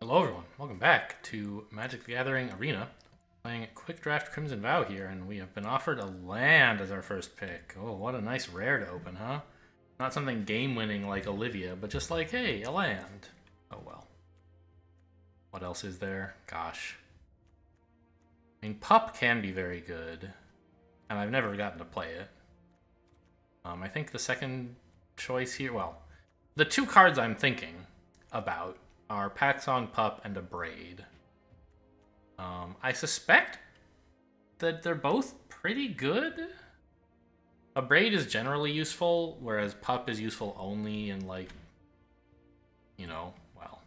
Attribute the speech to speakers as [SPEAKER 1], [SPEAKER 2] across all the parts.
[SPEAKER 1] Hello everyone, welcome back to Magic the Gathering Arena. Playing Quick Draft Crimson Vow here, and we have been offered a land as our first pick. Oh, what a nice rare to open, huh? Not something game-winning like Olivia, but just like, hey, a land. Oh well. What else is there? Gosh. I mean, Pup can be very good, and I've never gotten to play it. I think the second choice here, well, the two cards I'm thinking about are Packsong, Pup, and a Braid. I suspect that they're both pretty good. A Braid is generally useful, whereas Pup is useful only in, like, you know, well,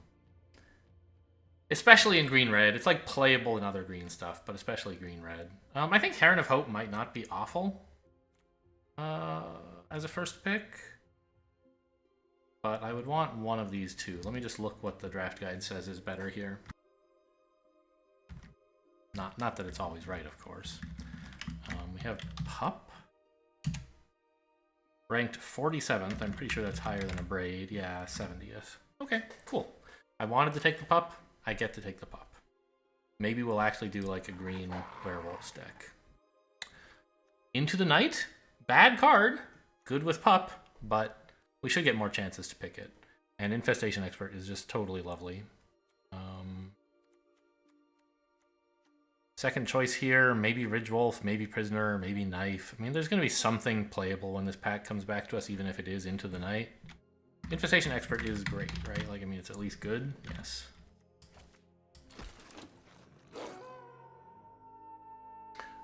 [SPEAKER 1] especially in green-red. It's, like, playable in other green stuff, but especially green-red. I think Heron of Hope might not be awful as a first pick, but I would want one of these two. Let me just look what the draft guide says is better here. Not that it's always right, of course. We have Pup. Ranked 47th. I'm pretty sure that's higher than a Braid. Yeah, 70th. Okay, cool. I wanted to take the Pup. I get to take the Pup. Maybe we'll actually do like a green werewolf deck. Into the Night. Bad card. Good with Pup, but we should get more chances to pick it. And Infestation Expert is just totally lovely. Second choice here, maybe Ridgewolf, maybe Prisoner, maybe Knife. I mean, there's going to be something playable when this pack comes back to us, even if it is Into the Night. Infestation Expert is great, right? Like, I mean, it's at least good. Yes.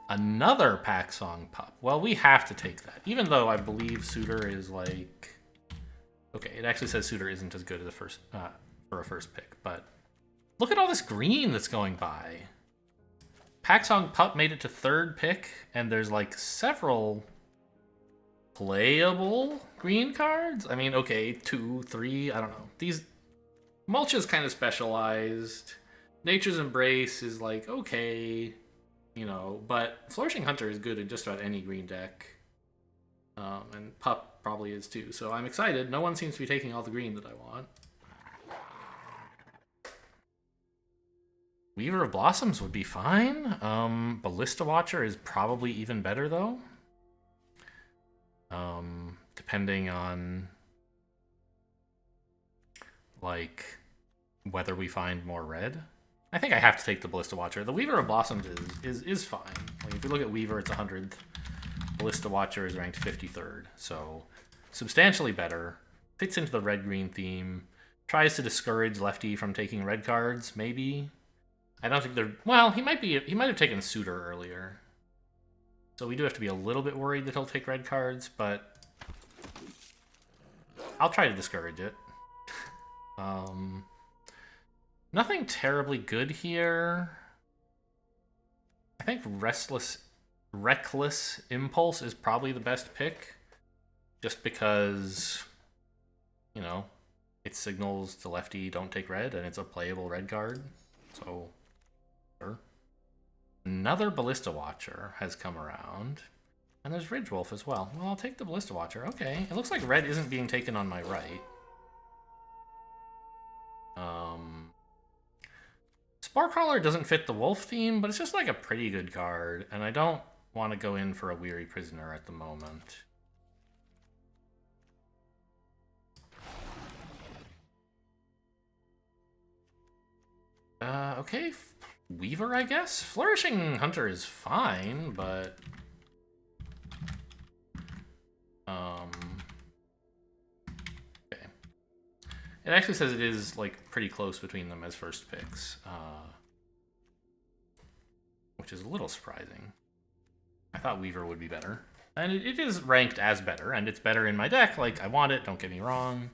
[SPEAKER 1] Another Packsong Pup. Well, we have to take that, even though I believe Suitor is like... Okay, it actually says Suitor isn't as good as a first for a first pick, but look at all this green that's going by. Packsong Pup made it to third pick, and there's like several playable green cards. I mean, okay, 2, 3, I don't know. These Mulch is kind of specialized. Nature's Embrace is like, okay, you know, but Flourishing Hunter is good in just about any green deck. And Pup probably is too, so I'm excited. No one seems to be taking all the green that I want. Weaver of Blossoms would be fine. Ballista Watcher is probably even better, though. Depending on, like, whether we find more red. I think I have to take the Ballista Watcher. The Weaver of Blossoms is fine. Like, if you look at Weaver, it's 100th. Ballista Watcher is ranked 53rd, so substantially better. Fits into the red-green theme. Tries to discourage Lefty from taking red cards, maybe. I don't think they're... Well, he might have taken Suitor earlier. So we do have to be a little bit worried that he'll take red cards, but I'll try to discourage it. Nothing terribly good here. I think Reckless Impulse is probably the best pick, just because, you know, it signals to Lefty don't take red, and it's a playable red card, so... Sure. Another Ballista Watcher has come around. And there's Ridgewolf as well. Well, I'll take the Ballista Watcher. Okay. It looks like red isn't being taken on my right. Sporecrawler doesn't fit the wolf theme, but it's just like a pretty good card. And I don't want to go in for a Weary Prisoner at the moment. Okay. Weaver, I guess? Flourishing Hunter is fine, but... Okay. It actually says it is, like, pretty close between them as first picks. Which is a little surprising. I thought Weaver would be better. And it is ranked as better, and it's better in my deck. Like, I want it, don't get me wrong.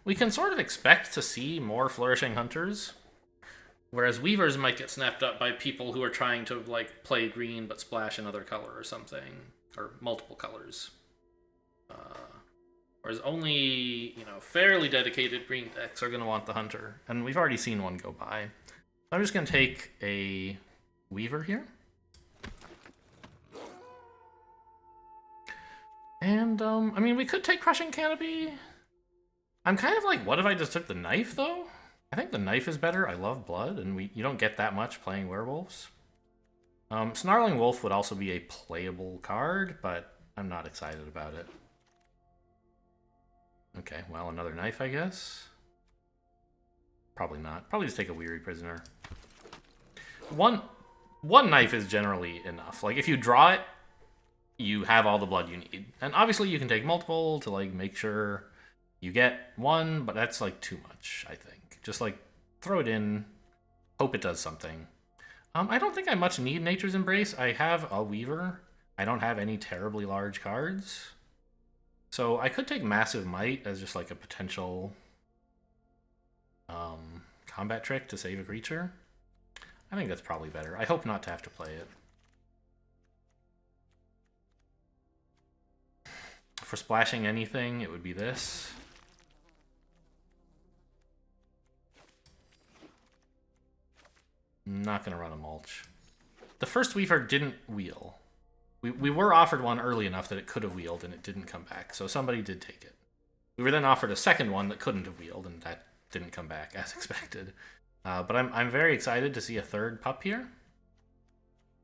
[SPEAKER 1] We can sort of expect to see more Flourishing Hunters, whereas Weavers might get snapped up by people who are trying to, like, play green but splash another color or something, or multiple colors. Whereas only, you know, fairly dedicated green decks are going to want the Hunter, and we've already seen one go by. I'm just going to take a Weaver here. And, I mean, we could take Crushing Canopy. I'm kind of like, what if I just took the knife, though? I think the knife is better. I love blood, and you don't get that much playing werewolves. Snarling Wolf would also be a playable card, but I'm not excited about it. Okay, well, another knife, I guess. Probably not. Probably just take a Weary Prisoner. One knife is generally enough. Like, if you draw it, you have all the blood you need. And obviously you can take multiple to, like, make sure you get one, but that's, like, too much, I think. Just, like, throw it in, hope it does something. I don't think I much need Nature's Embrace. I have a Weaver. I don't have any terribly large cards. So I could take Massive Might as just, like, a potential combat trick to save a creature. I think that's probably better. I hope not to have to play it. For splashing anything, it would be this. Not going to run a mulch. The first Weaver didn't wheel. We were offered one early enough that it could have wheeled, and it didn't come back. So somebody did take it. We were then offered a second one that couldn't have wheeled, and that didn't come back, as expected. But I'm very excited to see a third pup here.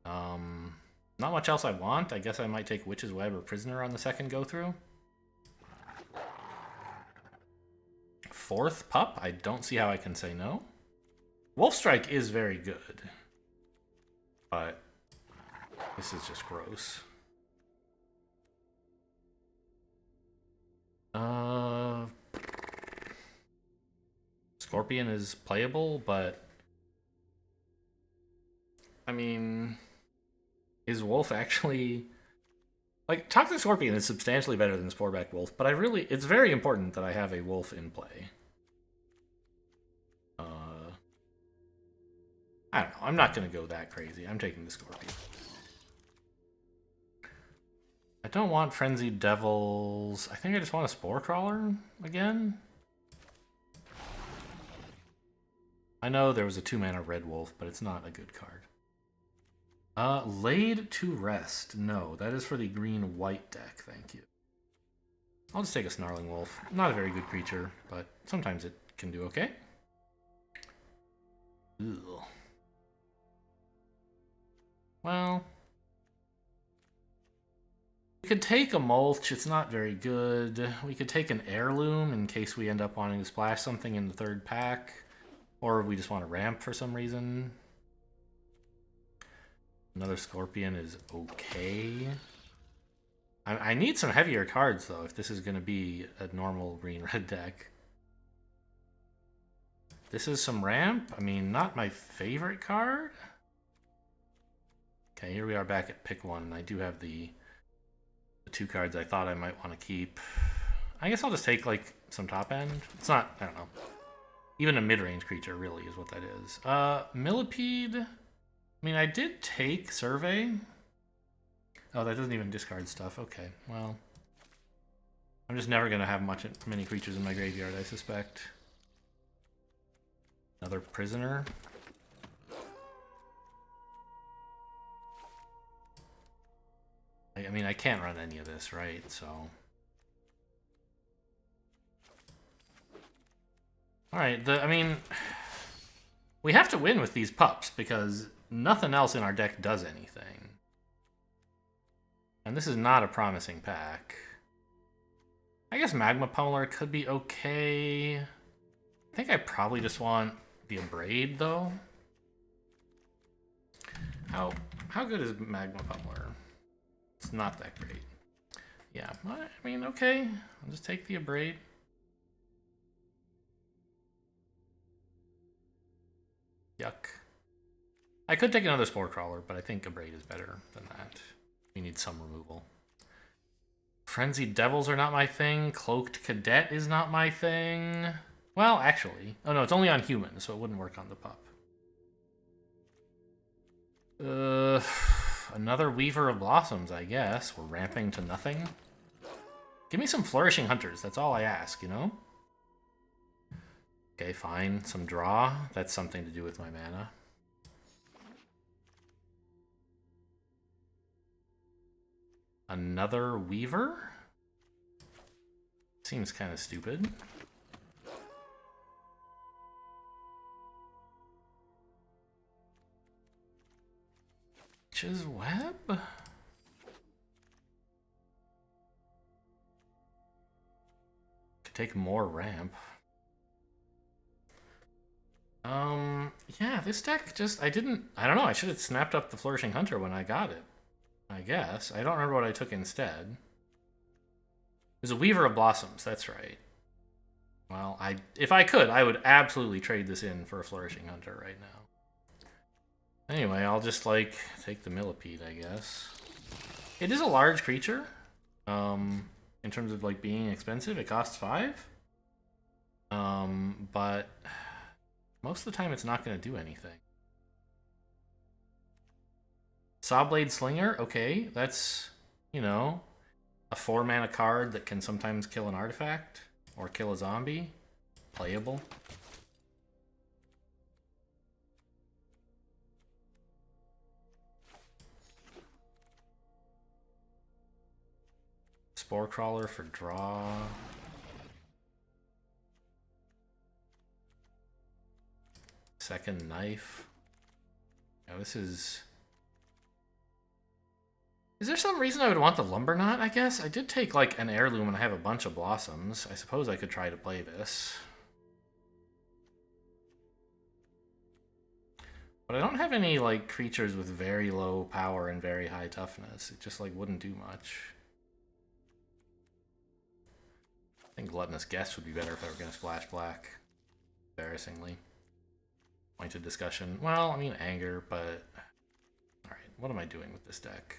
[SPEAKER 1] Not much else I want. I guess I might take Witch's Web or Prisoner on the second go-through. Fourth pup? I don't see how I can say no. Wolfstrike is very good. But this is just gross. Scorpion is playable, but I mean, is Wolf actually... Like, Toxic Scorpion is substantially better than Sporeback Wolf, but it's very important that I have a Wolf in play. I don't know. I'm not going to go that crazy. I'm taking the Scorpion. I don't want Frenzied Devils. I think I just want a Spore Crawler again. I know there was a 2-mana Red Wolf, but it's not a good card. Laid to Rest. No, that is for the green-white deck, thank you. I'll just take a Snarling Wolf. Not a very good creature, but sometimes it can do okay. Ugh. Well, we could take a Mulch. It's not very good. We could take an Heirloom in case we end up wanting to splash something in the third pack. Or we just want to ramp for some reason. Another Scorpion is okay. I need some heavier cards, though, if this is going to be a normal green-red deck. This is some ramp. I mean, not my favorite card. Okay, here we are back at pick one. I do have the 2 cards I thought I might want to keep. I guess I'll just take, like, some top end. It's not, I don't know. Even a mid-range creature, really, is what that is. Millipede. I mean, I did take Survey. Oh, that doesn't even discard stuff. Okay, well. I'm just never going to have many creatures in my graveyard, I suspect. Another Prisoner. I mean, I can't run any of this, right? So... Alright, I mean... We have to win with these pups, because nothing else in our deck does anything. And this is not a promising pack. I guess Magma Pummeler could be okay. I think I probably just want the Abrade, though. How good is Magma Pummeler? It's not that great. Yeah, I mean, okay. I'll just take the Abrade. Yuck. I could take another Spore Crawler, but I think Abrade is better than that. We need some removal. Frenzied Devils are not my thing. Cloaked Cadet is not my thing. Well, actually. Oh no, it's only on humans, so it wouldn't work on the pup. Another Weaver of Blossoms, I guess. We're ramping to nothing. Give me some Flourishing Hunters. That's all I ask, you know? Okay, fine. Some draw. That's something to do with my mana. Another Weaver? seems kind of stupid. Witch's Web? Could take more ramp. Yeah, this deck just, I don't know, I should have snapped up the Flourishing Hunter when I got it. I guess. I don't remember what I took instead. It was a Weaver of Blossoms, that's right. Well, if I could, I would absolutely trade this in for a Flourishing Hunter right now. Anyway, I'll just, like, take the Millipede, I guess. It is a large creature. In terms of, like, being expensive, it costs 5. But most of the time it's not going to do anything. Sawblade Slinger, okay, that's, you know, a 4-mana card that can sometimes kill an artifact or kill a zombie. Playable. Spore Crawler for draw. Second Knife. Now this is... Is there some reason I would want the Lumber Knot, I guess? I did take, like, an Heirloom and I have a bunch of Blossoms. I suppose I could try to play this. But I don't have any, like, creatures with very low power and very high toughness. It just, like, wouldn't do much. I think Gluttonous Guest would be better if I were going to splash black. Embarrassingly. Pointed discussion. Well, I mean, anger, but... Alright, what am I doing with this deck?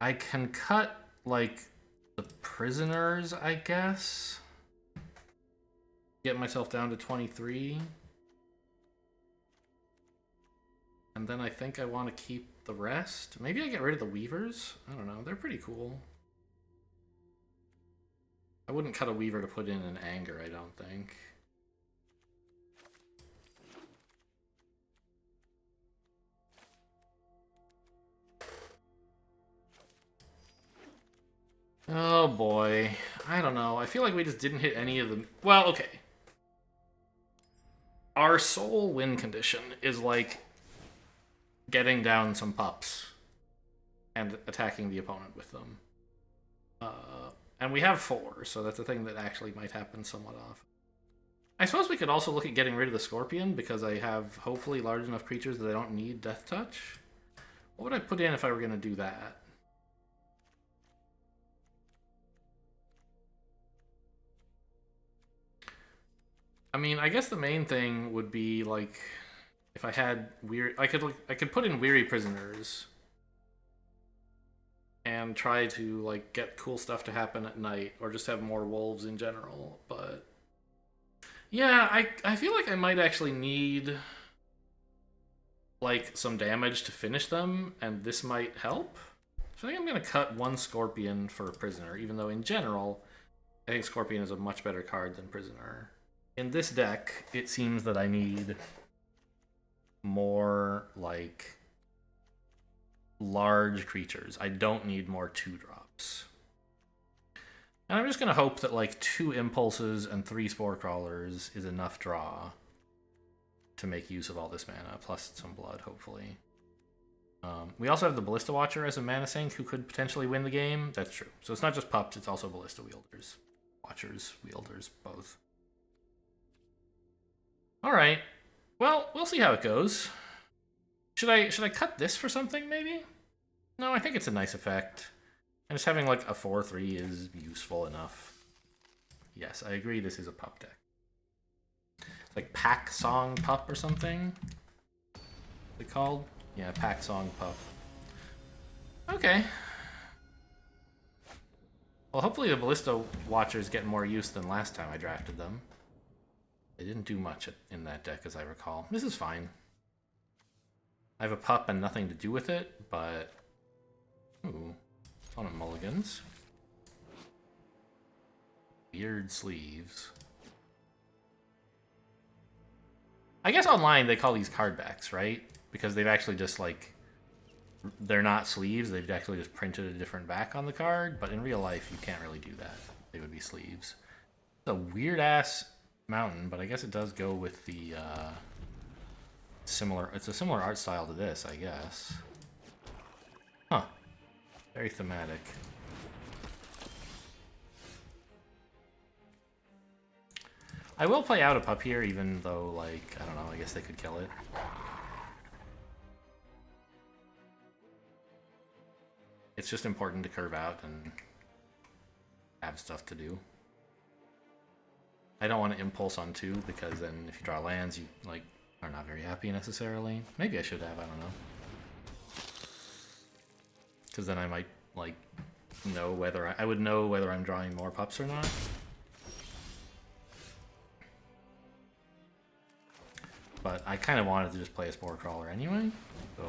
[SPEAKER 1] I can cut, like, the prisoners, I guess. Get myself down to 23. And then I think I want to keep the rest. Maybe I get rid of the Weavers? I don't know. They're pretty cool. I wouldn't cut a Weaver to put in an Anger, I don't think. Oh boy. I don't know. I feel like we just didn't hit any of them. Well, okay. Our sole win condition is like getting down some pups and attacking the opponent with them. And we have 4, so that's a thing that actually might happen somewhat often. I suppose we could also look at getting rid of the Scorpion, because I have hopefully large enough creatures that I don't need Death Touch. What would I put in if I were going to do that? I mean, I guess the main thing would be, like, if I had I could put in Weary Prisoners and try to, like, get cool stuff to happen at night, or just have more wolves in general, but... Yeah, I feel like I might actually need, like, some damage to finish them, and this might help. So I think I'm going to cut 1 Scorpion for a Prisoner, even though in general, I think Scorpion is a much better card than Prisoner. In this deck, it seems that I need more, like, large creatures. I don't need more 2-drops. And I'm just going to hope that, like, 2 Impulses and 3 Spore Crawlers is enough draw to make use of all this mana, plus some blood, hopefully. We also have the Ballista Watcher as a mana sink who could potentially win the game. That's true. So it's not just pups, it's also Ballista Wielders. Watchers, Wielders, both. Alright. Well, we'll see how it goes. Should I cut this for something, maybe? No, I think it's a nice effect. And just having, like, a 4/3 is useful enough. Yes, I agree this is a pup deck. It's like Packsong Pup or something? What's it called? Yeah, Packsong Pup. Okay. Well, hopefully the Ballista Watchers get more use than last time I drafted them. They didn't do much in that deck, as I recall. This is fine. I have a pup and nothing to do with it, but... Ooh. On a mulligans. Weird sleeves. I guess online they call these card backs, right? Because they've actually just like, they're not sleeves, they've actually just printed a different back on the card, but in real life you can't really do that. They would be sleeves. It's a weird ass mountain, but I guess it does go with the it's a similar art style to this, I guess. Huh. Very thematic. I will play out a pup here, even though, like, I don't know, I guess they could kill it. It's just important to curve out and have stuff to do. I don't want to impulse on 2, because then if you draw lands, you, like, are not very happy necessarily. Maybe I should have, I don't know. Because then I might, like, know whether I would know whether I'm drawing more pups or not. But I kind of wanted to just play a Spore Crawler anyway, so...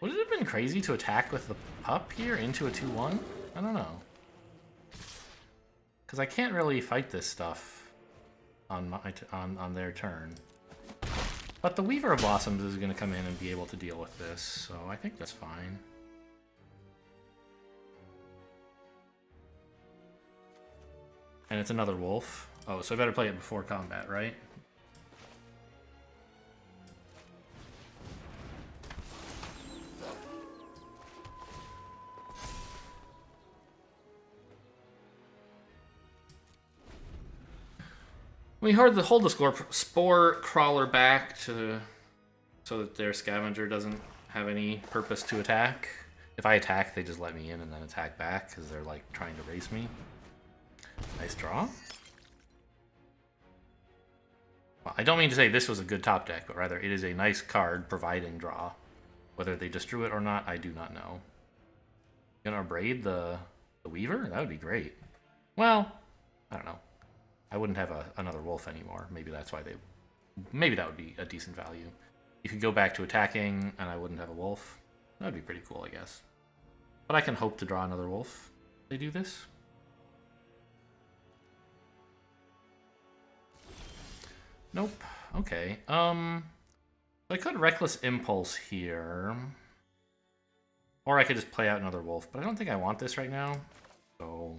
[SPEAKER 1] Would it have been crazy to attack with the pup here into a 2-1? I don't know. Because I can't really fight this stuff on on their turn. But the Weaver of Blossoms is going to come in and be able to deal with this, so I think that's fine. And it's another wolf. Oh, so I better play it before combat, right? We hold the Spore Crawler back so that their Scavenger doesn't have any purpose to attack. If I attack, they just let me in and then attack back because they're like trying to race me. Nice draw. Well, I don't mean to say this was a good top deck, but rather it is a nice card providing draw. Whether they just drew it or not, I do not know. Gonna braid the Weaver? That would be great. Well, I don't know. I wouldn't have another wolf anymore. Maybe that's why they... Maybe that would be a decent value. You could go back to attacking, and I wouldn't have a wolf. That would be pretty cool, I guess. But I can hope to draw another wolf if they do this. Nope. Okay. I could Reckless Impulse here. Or I could just play out another wolf, but I don't think I want this right now. So...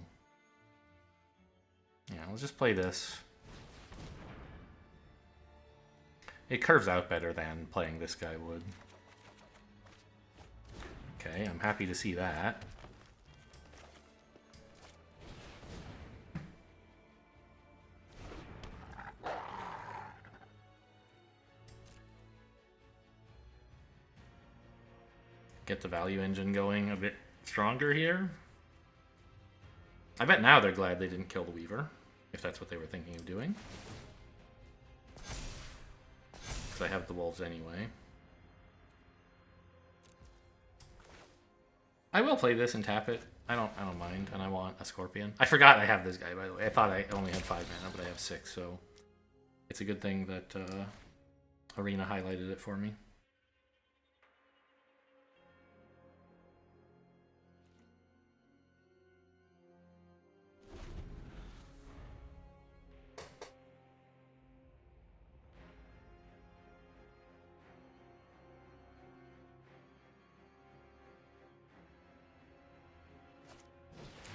[SPEAKER 1] yeah, let's just play this. It curves out better than playing this guy would. Okay, I'm happy to see that. Get the value engine going a bit stronger here. I bet now they're glad they didn't kill the Weaver, if that's what they were thinking of doing. Because I have the wolves anyway. I will play this and tap it. I don't mind, and I want a Scorpion. I forgot I have this guy, by the way. I thought I only had 5 mana, but I have 6, so it's a good thing that Arena highlighted it for me.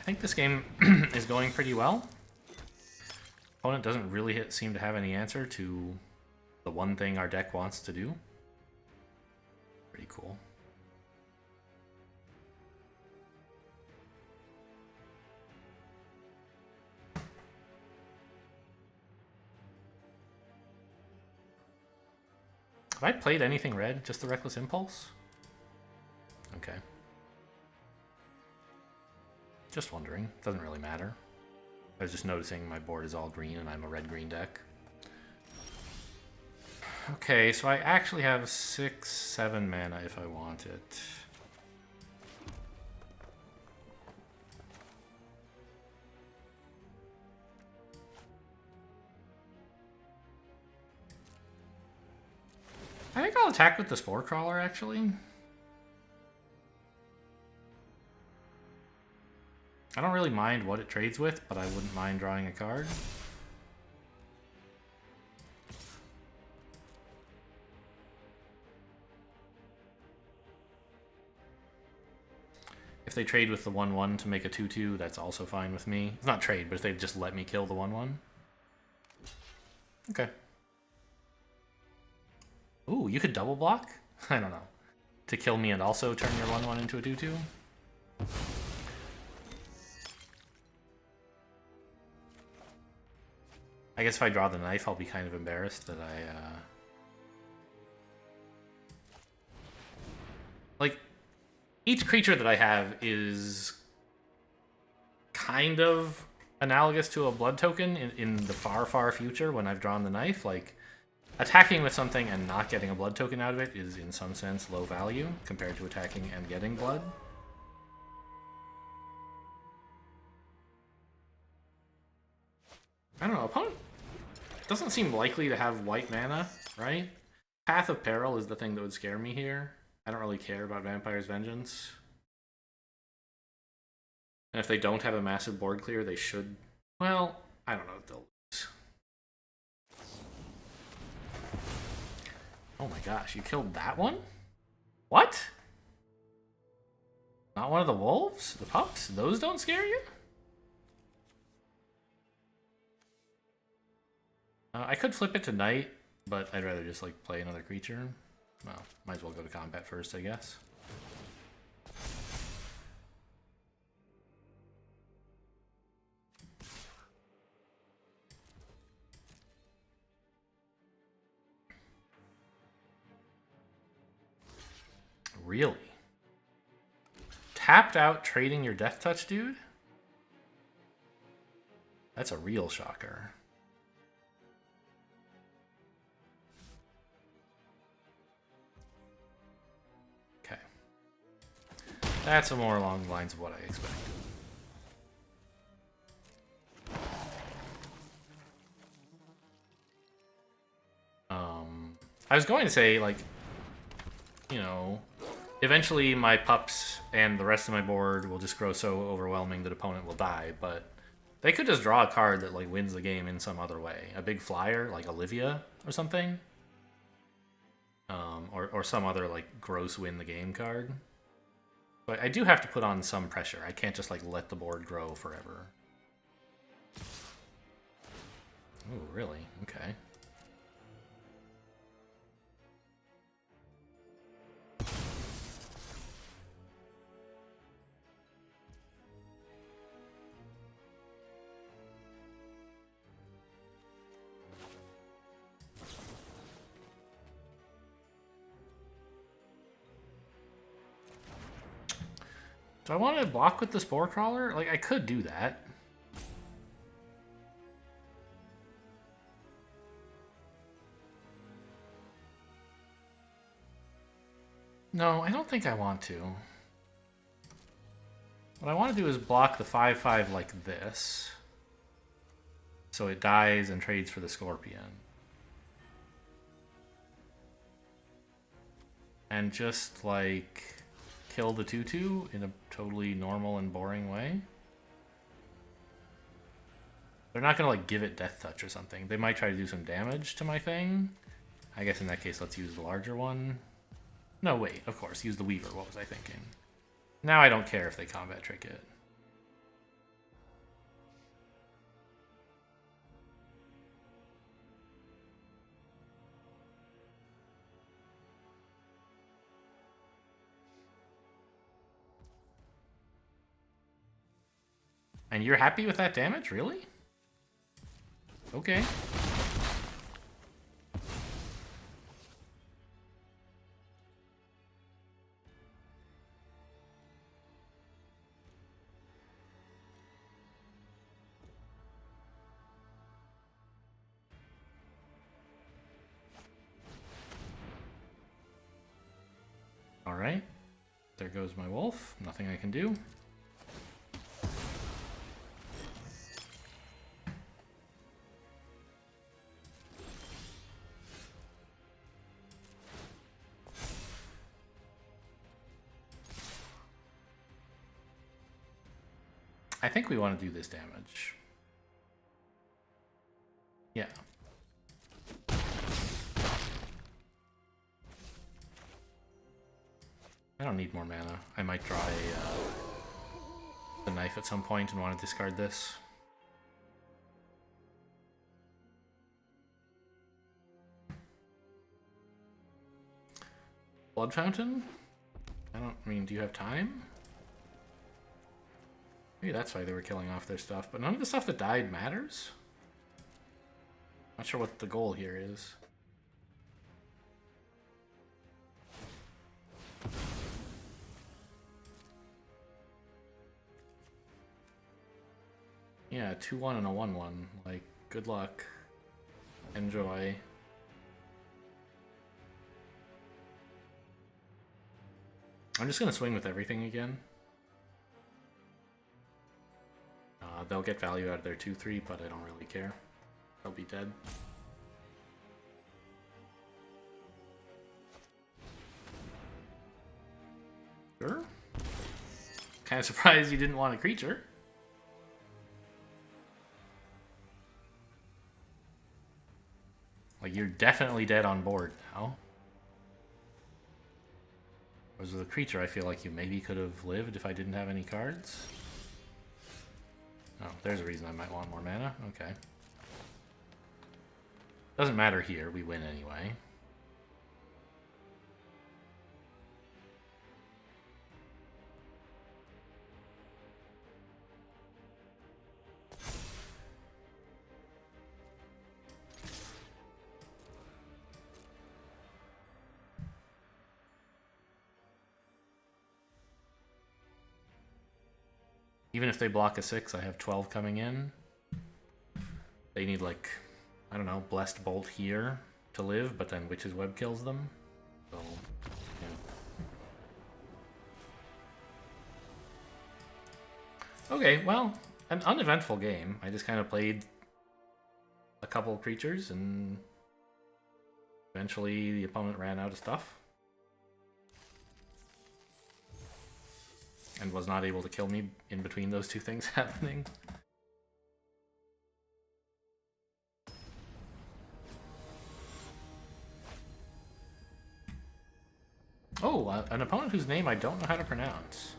[SPEAKER 1] I think this game is going pretty well. Opponent doesn't really seem to have any answer to the one thing our deck wants to do. Pretty cool. Have I played anything red? Just the Reckless Impulse? Okay. Just wondering. Doesn't really matter. I was just noticing my board is all green and I'm a red-green deck. Okay, so I actually have 6, 7 mana if I want it. I think I'll attack with the Spore Crawler, actually. I don't really mind what it trades with, but I wouldn't mind drawing a card. If they trade with the 1/1 to make a 2/2, that's also fine with me. It's not trade, but if they just let me kill the 1/1. Okay. Ooh, you could double block? I don't know. To kill me and also turn your 1/1 into a 2/2? I guess if I draw the knife, I'll be kind of embarrassed that I, like, each creature that I have is kind of analogous to a blood token in the far, far future when I've drawn the knife. Like, attacking with something and not getting a blood token out of it is, in some sense, low value compared to attacking and getting blood. I don't know, opponent doesn't seem likely to have white mana, right? Path of Peril is the thing that would scare me here. I don't really care about Vampire's Vengeance. And if they don't have a massive board clear, they should... Well, I don't know if they'll lose. Oh my gosh, you killed that one? What? Not one of the wolves? The pups? Those don't scare you? I could flip it to night, but I'd rather just like play another creature. Well, might as well go to combat first, I guess. Really? Tapped out trading your Death Touch, dude? That's a real shocker. Okay. That's more along the lines of what I expected. I was going to say, like, you know, eventually my pups and the rest of my board will just grow so overwhelming that opponent will die, but they could just draw a card that like wins the game in some other way. A big flyer, like Olivia or something. Or some other like gross win the game card. But I do have to put on some pressure. I can't just like let the board grow forever. Oh, really? Okay. Do I want to block with the Spore Crawler? Like, I could do that. No, I don't think I want to. What I want to do is block the 5/5 like this. So it dies and trades for the Scorpion. And just, like, kill the 2/2 in a totally normal and boring way. They're not going to, like, give it Death Touch or something. They might try to do some damage to my thing. I guess in that case, let's use the larger one. No, wait, of course, use the Weaver. What was I thinking? Now I don't care if they combat trick it. And you're happy with that damage? Really? Okay. Alright. There goes my wolf. Nothing I can do. I think we want to do this damage. Yeah. I don't need more mana. I might draw a knife at some point and want to discard this. Blood Fountain? I mean, do you have time? Maybe that's why they were killing off their stuff, but none of the stuff that died matters? Not sure what the goal here is. Yeah, 2-1 and a 1-1. Like, good luck. Enjoy. I'm just gonna swing with everything again. They'll get value out of their 2-3, but I don't really care. They'll be dead. Sure. Kind of surprised you didn't want a creature. Like, you're definitely dead on board now. Whereas with a creature, I feel like you maybe could have lived if I didn't have any cards. Oh, there's a reason I might want more mana. Okay. Doesn't matter here, we win anyway. Even if they block a 6, I have 12 coming in. They need, like, I don't know, Blessed Bolt here to live, but then Witch's Web kills them. So, yeah. Okay, well, an uneventful game. I just kind of played a couple of creatures, and eventually the opponent ran out of stuff. And was not able to kill me in between those two things happening. Oh, an opponent whose name I don't know how to pronounce.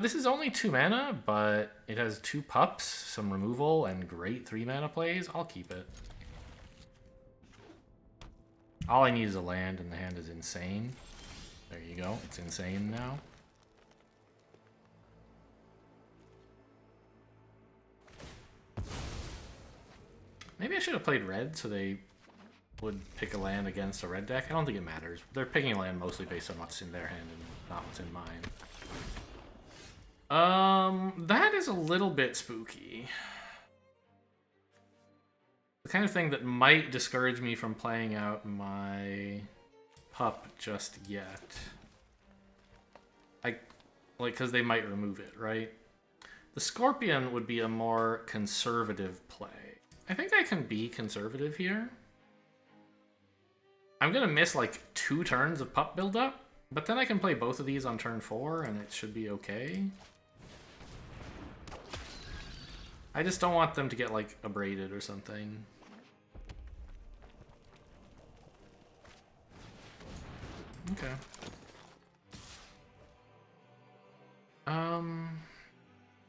[SPEAKER 1] This is only 2 mana, but it has 2 pups, some removal, and great 3 mana plays. I'll keep it. All I need is a land, and the hand is insane. There you go, it's insane now. Maybe I should have played red so they would pick a land against a red deck. I don't think it matters. They're picking a land mostly based on what's in their hand and not what's in mine. That is a little bit spooky. The kind of thing that might discourage me from playing out my pup just yet. Because they might remove it, right? The Scorpion would be a more conservative play. I think I can be conservative here. I'm gonna miss like 2 turns of pup buildup, but then I can play both of these on turn 4 and it should be okay. I just don't want them to get like abraded or something. Okay.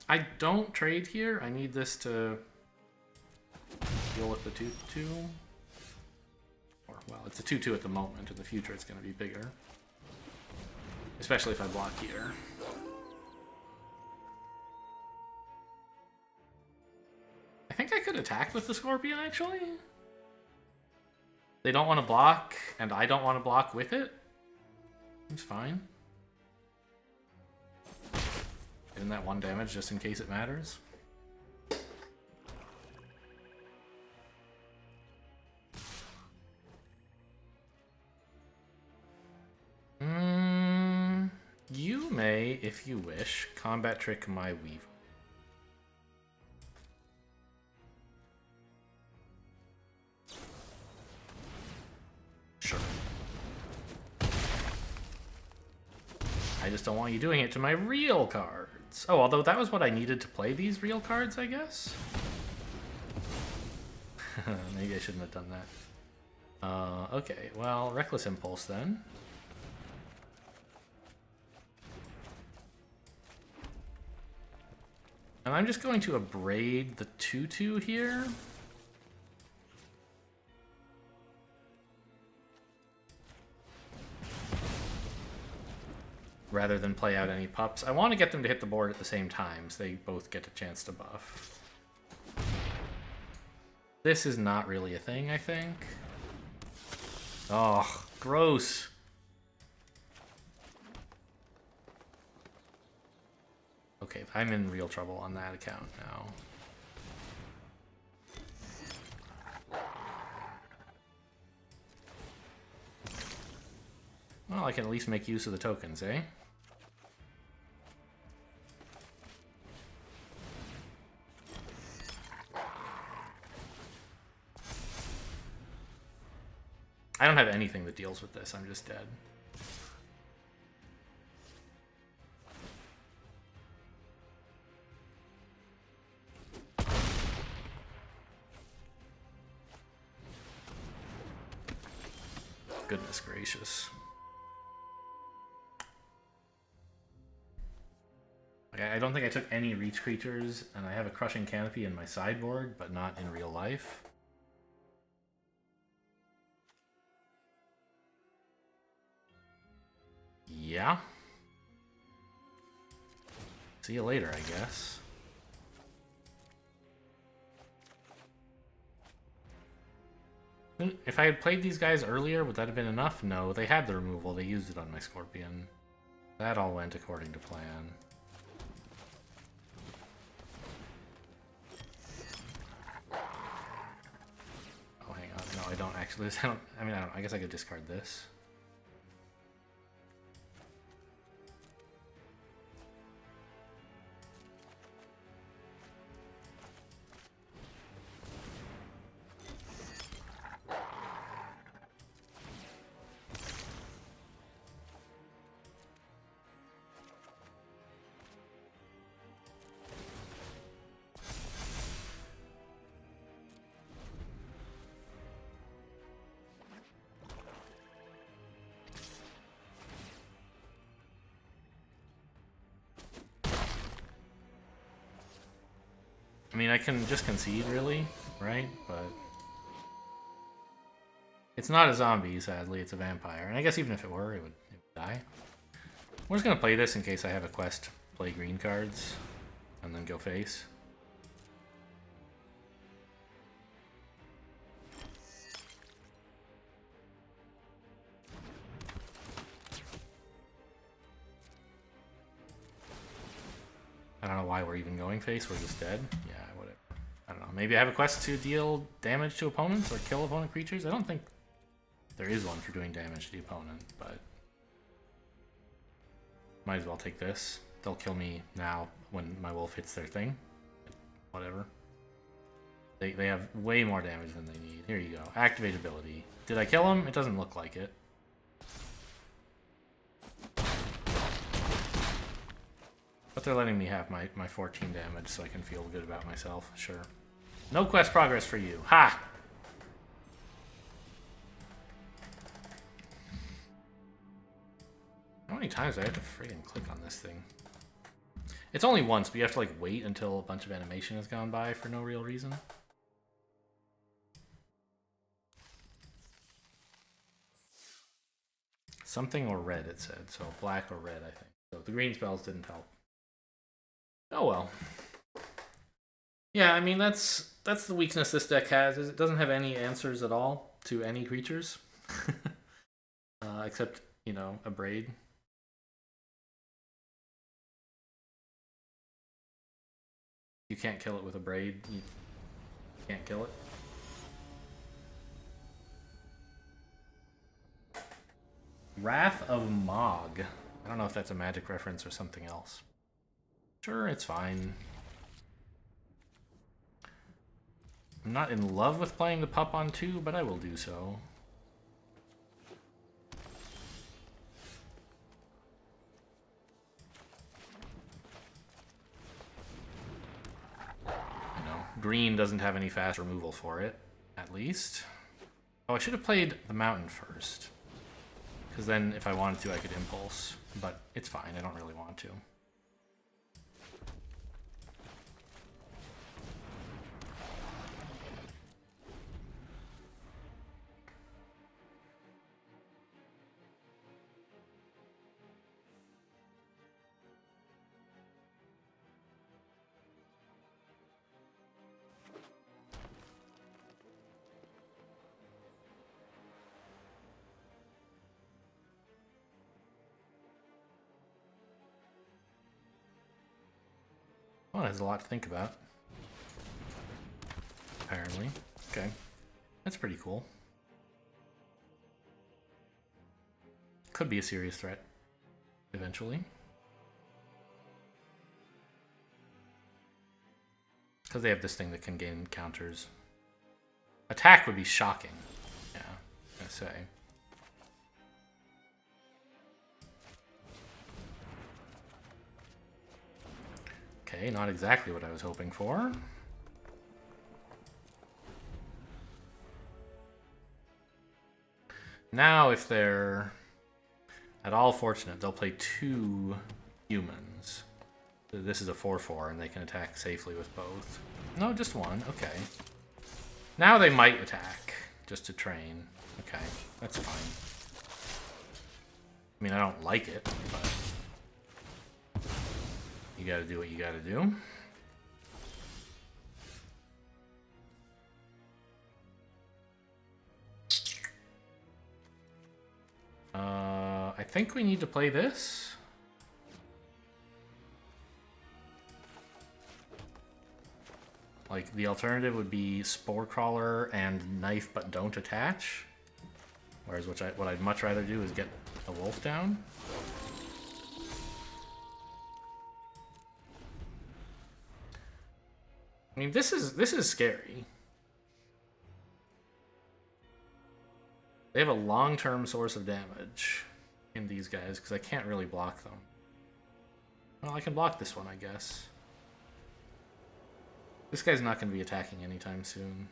[SPEAKER 1] I don't trade here. I need this to deal with the 2-2. Or, well, it's a 2-2 at the moment. In the future, it's going to be bigger. Especially if I block here. I think I could attack with the Scorpion, actually. They don't want to block, and I don't want to block with it. It's fine. Isn't that 1 damage just in case it matters? You may, if you wish, combat trick my Weaver. Sure. I just don't want you doing it to my real cards. cards. Oh, although that was what I needed to play these real cards, I guess? Maybe I shouldn't have done that. Okay, well, Reckless Impulse then. And I'm just going to Abrade the 2/2 here. Rather than play out any pups. I want to get them to hit the board at the same time, so they both get a chance to buff. This is not really a thing, I think. Oh, gross. Okay, I'm in real trouble on that account now. Well, I can at least make use of the tokens, eh? I don't have anything that deals with this, I'm just dead. Goodness gracious. Okay, I don't think I took any reach creatures, and I have a Crushing Canopy in my sideboard, but not in real life. Yeah. See you later, I guess. If I had played these guys earlier, would that have been enough? No, they had the removal. They used it on my Scorpion. That all went according to plan. Oh, hang on. No, I don't actually. I guess I could discard this. I mean, I can just concede, really, right? But it's not a zombie, sadly. It's a vampire. And I guess even if it were, it would die. We're just going to play this in case I have a quest, play green cards, and then go face. I don't know why we're even going face. We're just dead. Yeah, whatever. I don't know. Maybe I have a quest to deal damage to opponents or kill opponent creatures? I don't think there is one for doing damage to the opponent, but might as well take this. They'll kill me now when my wolf hits their thing. Whatever. They have way more damage than they need. Here you go. Activate ability. Did I kill him? It doesn't look like it. But they're letting me have my 14 damage so I can feel good about myself. Sure. No quest progress for you. Ha! How many times do I have to friggin' click on this thing? It's only once, but you have to like wait until a bunch of animation has gone by for no real reason. Something or red, it said. So black or red, I think. So the green spells didn't help. Oh well. Yeah, I mean, that's the weakness this deck has, is it doesn't have any answers at all to any creatures. Except, you know, a braid. You can't kill it with a braid. You can't kill it. Wrath of Mog. I don't know if that's a magic reference or something else. Sure, it's fine. I'm not in love with playing the pup on 2, but I will do so. green doesn't have any fast removal for it, at least. Oh, I should have played the mountain first. Because then, if I wanted to, I could impulse. But it's fine, I don't really want to. Well, there's a lot to think about. Apparently. Okay. That's pretty cool. Could be a serious threat. Eventually. Because they have this thing that can gain counters. Attack would be shocking. Yeah, I say. Okay, not exactly what I was hoping for. Now, if they're at all fortunate, they'll play 2 humans. This is a 4/4, and they can attack safely with both. No, just 1. Okay. Now they might attack, just to train. Okay, that's fine. I mean, I don't like it, but you gotta do what you gotta do. I think we need to play this. Like, the alternative would be Spore Crawler and Knife but don't attach. Whereas what I'd much rather do is get a wolf down. I mean, this is scary. They have a long-term source of damage in these guys, because I can't really block them. Well, I can block this one, I guess. This guy's not going to be attacking anytime soon.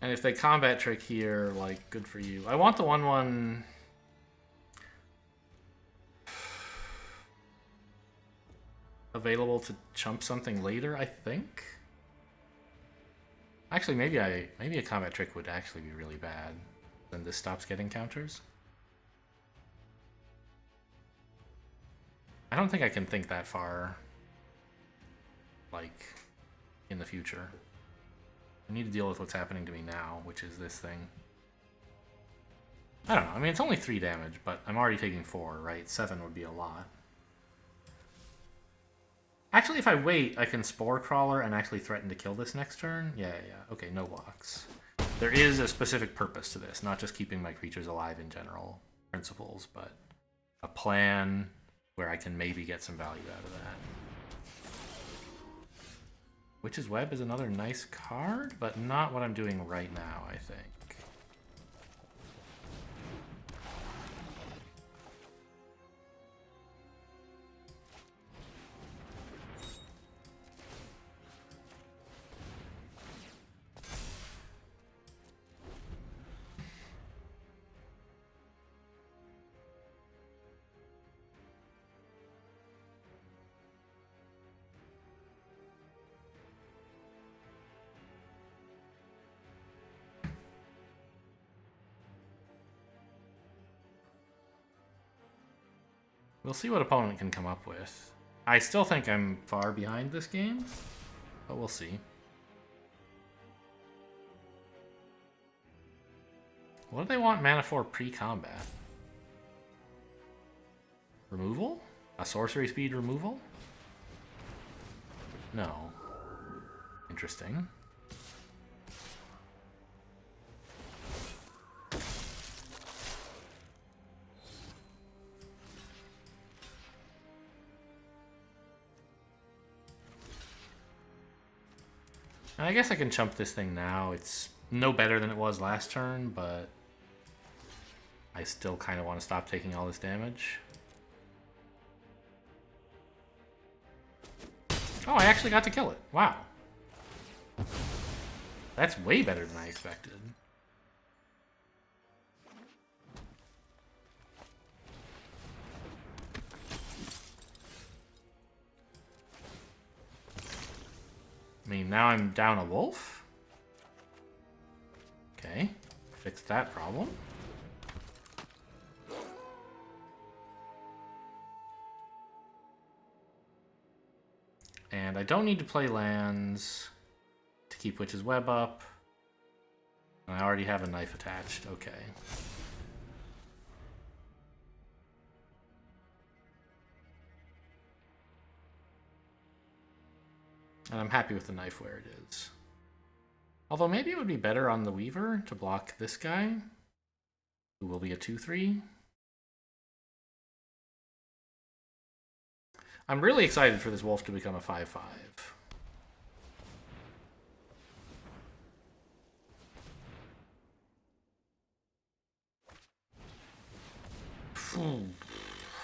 [SPEAKER 1] And if they combat trick here, like, good for you. I want the 1/1... available to chump something later, I think. Actually, maybe a combat trick would actually be really bad. Then this stops getting counters. I don't think I can think that far, like, in the future. I need to deal with what's happening to me now, which is this thing. I don't know. I mean, it's only 3 damage, but I'm already taking 4, right? 7 would be a lot. Actually, if I wait, I can Spore Crawler and actually threaten to kill this next turn. Yeah. Okay, no blocks. There is a specific purpose to this, not just keeping my creatures alive in general principles, but a plan where I can maybe get some value out of that. Witch's Web is another nice card, but not what I'm doing right now, I think. We'll see what opponent can come up with. I still think I'm far behind this game, but we'll see. What do they want mana for pre-combat? Removal? A sorcery speed removal? No. Interesting. And I guess I can chump this thing now. It's no better than it was last turn, but I still kind of want to stop taking all this damage. Oh, I actually got to kill it. Wow. That's way better than I expected. I mean, now I'm down a wolf? Okay, fix that problem. And I don't need to play lands to keep Witch's Web up. And I already have a knife attached, okay. And I'm happy with the knife where it is. Although maybe it would be better on the Weaver to block this guy, who will be a 2/3. I'm really excited for this wolf to become a 5/5.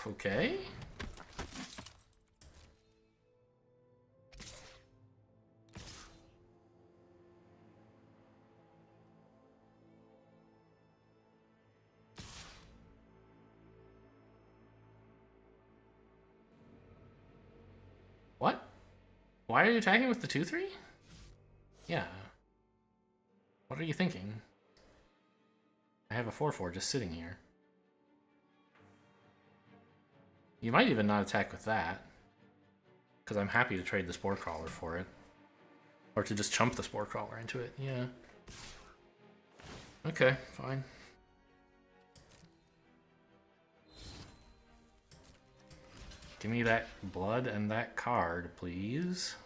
[SPEAKER 1] Okay. What? Why are you attacking with the 2/3? Yeah. What are you thinking? I have a 4/4 just sitting here. You might even not attack with that, because I'm happy to trade the Spore Crawler for it. Or to just chump the Spore Crawler into it, yeah. Okay, fine. Give me that blood and that card, please.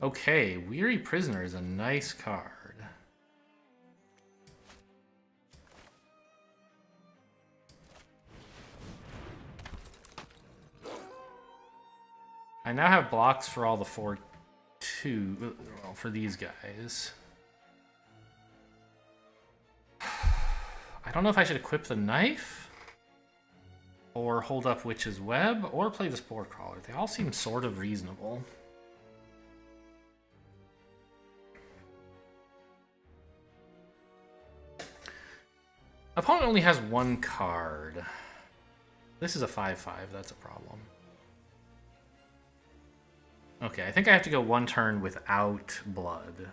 [SPEAKER 1] Okay, Weary Prisoner is a nice card. I now have blocks for all the 4/2, well, for these guys. I don't know if I should equip the knife, or hold up Witch's Web, or play the Spore Crawler. They all seem sort of reasonable. Opponent only has one card. This is a 5/5, that's a problem. Okay, I think I have to go one turn without blood.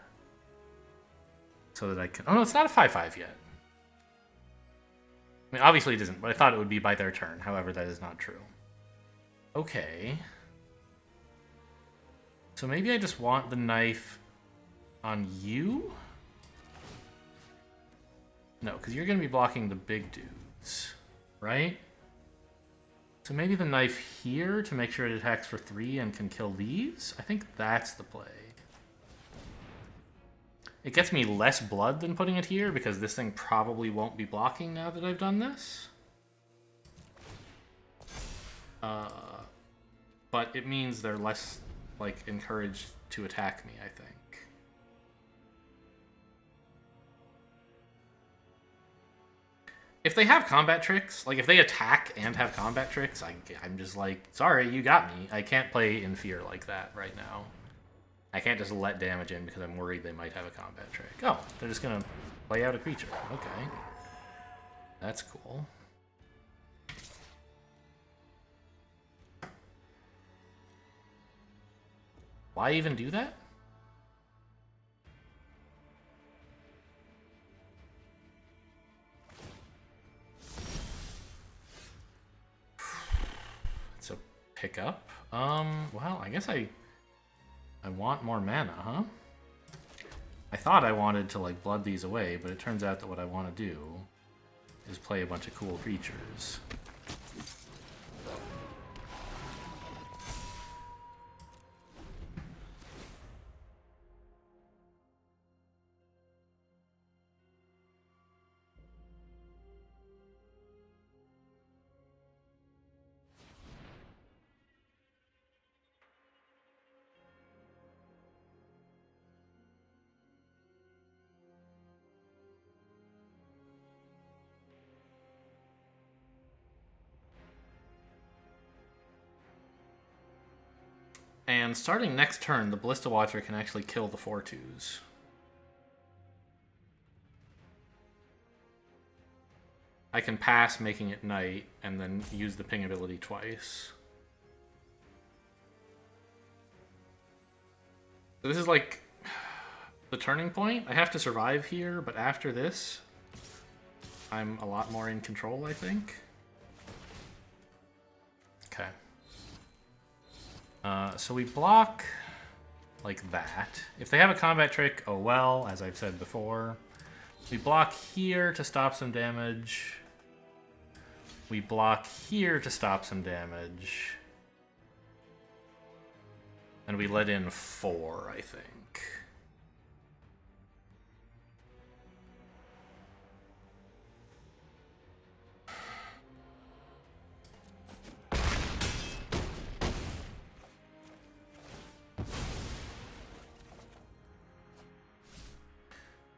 [SPEAKER 1] So that I can... Oh no, it's not a 5/5 yet. I mean, obviously it isn't, but I thought it would be by their turn. However, that is not true. Okay. So maybe I just want the knife on you? No, because you're going to be blocking the big dudes, right? So maybe the knife here to make sure it attacks for 3 and can kill these? I think that's the play. It gets me less blood than putting it here because this thing probably won't be blocking now that I've done this. But it means they're less, like, encouraged to attack me, I think. If they have combat tricks, like if they attack and have combat tricks, I'm just like, sorry, you got me. I can't play in fear like that right now. I can't just let damage in because I'm worried they might have a combat trick. Oh, they're just gonna play out a creature. Okay. That's cool. Why even do that? It's a pickup. Well, I guess I want more mana, huh? I thought I wanted to, like, blood these away, but it turns out that what I want to do is play a bunch of cool creatures. And starting next turn, the Ballista Watcher can actually kill the 4/2s. I can pass making it night, and then use the ping ability twice. So this is like the turning point. I have to survive here, but after this, I'm a lot more in control, I think. Okay. So we block like that. If they have a combat trick, oh well, as I've said before. We block here to stop some damage. We block here to stop some damage. And we let in 4, I think.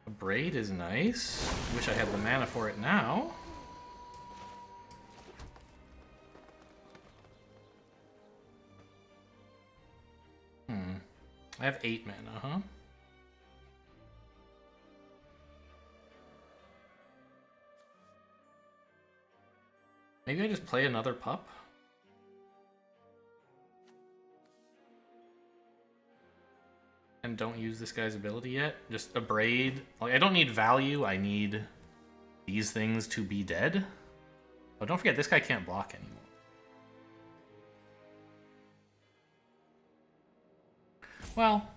[SPEAKER 1] A braid is nice. Wish I had the mana for it now. I have 8 mana, huh? Maybe I just play another pup? And don't use this guy's ability yet? Just a braid? Like, I don't need value, I need these things to be dead. Oh, don't forget, this guy can't block anymore. Well,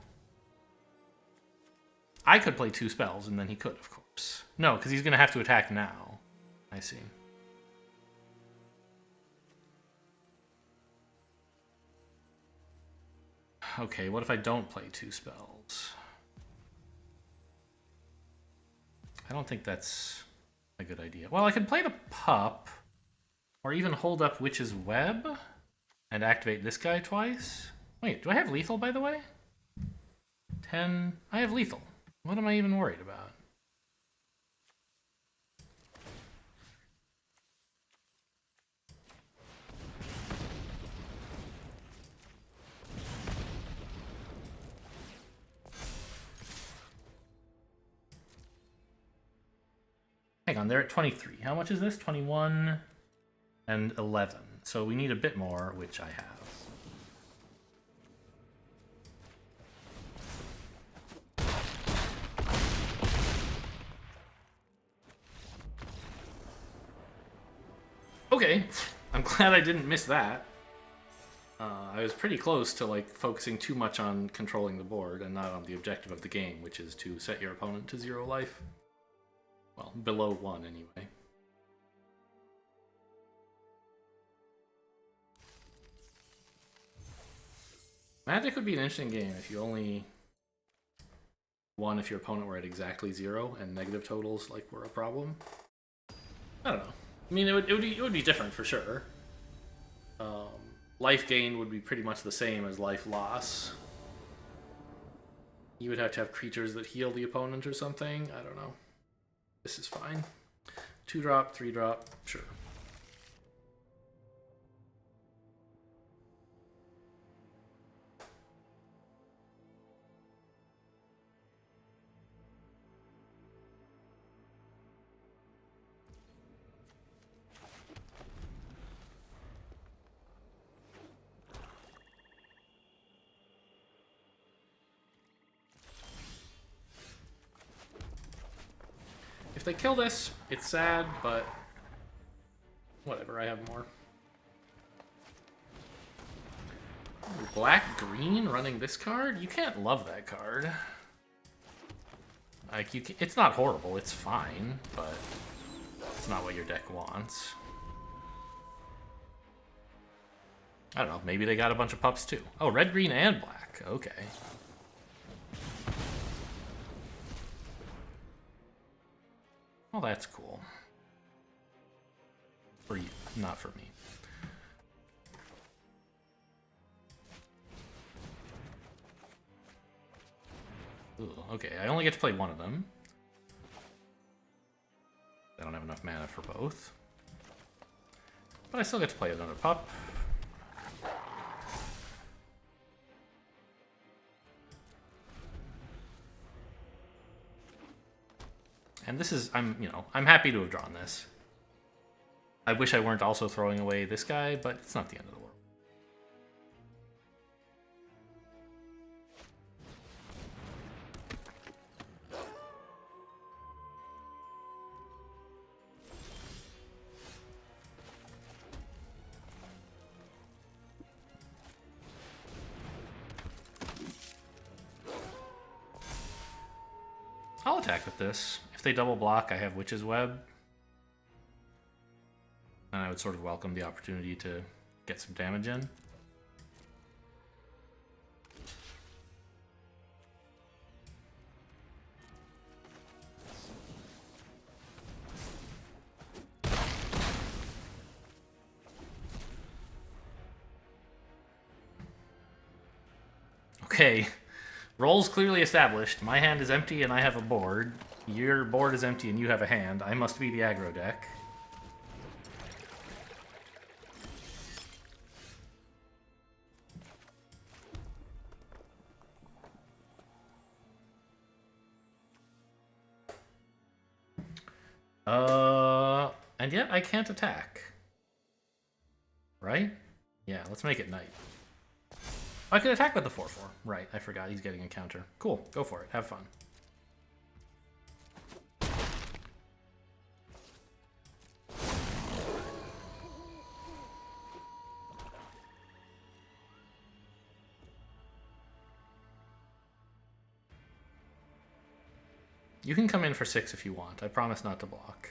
[SPEAKER 1] I could play 2 spells, and then he could, of course. No, because he's going to have to attack now. I see. Okay, what if I don't play 2 spells? I don't think that's a good idea. Well, I could play the pup, or even hold up Witch's Web, and activate this guy twice. Wait, do I have lethal, by the way? 10... I have lethal. What am I even worried about? Hang on, they're at 23. How much is this? 21 and 11. So we need a bit more, which I have. Okay, I'm glad I didn't miss that. I was pretty close to like focusing too much on controlling the board and not on the objective of the game, which is to set your opponent to 0 life. Well, below 1 anyway. Magic would be an interesting game if you only won if your opponent were at exactly 0 and negative totals like were a problem. I don't know. I mean, it would be different for sure. Life gain would be pretty much the same as life loss. You would have to have creatures that heal the opponent or something. I don't know. This is fine. 2-drop, 3-drop, sure. If they kill this, it's sad, but whatever, I have more. Black-green running this card? You can't love that card. Like, it's not horrible, it's fine, but it's not what your deck wants. I don't know, maybe they got a bunch of pups too. Oh, red, green, and black. Okay. Well, that's cool. For you, not for me. Ooh, okay, I only get to play one of them. I don't have enough mana for both. But I still get to play another pup. And this is, I'm happy to have drawn this. I wish I weren't also throwing away this guy, but it's not the end of the world. I'll attack with this. If they double block, I have Witch's Web. And I would sort of welcome the opportunity to get some damage in. Okay. Roles clearly established. My hand is empty and I have a board. Your board is empty and you have a hand. I must be the aggro deck. And yet I can't attack. Right? Yeah, let's make it night. I could attack with the 4/4. Right, I forgot he's getting a counter. Cool, go for it. Have fun. You can come in for 6 if you want. I promise not to block.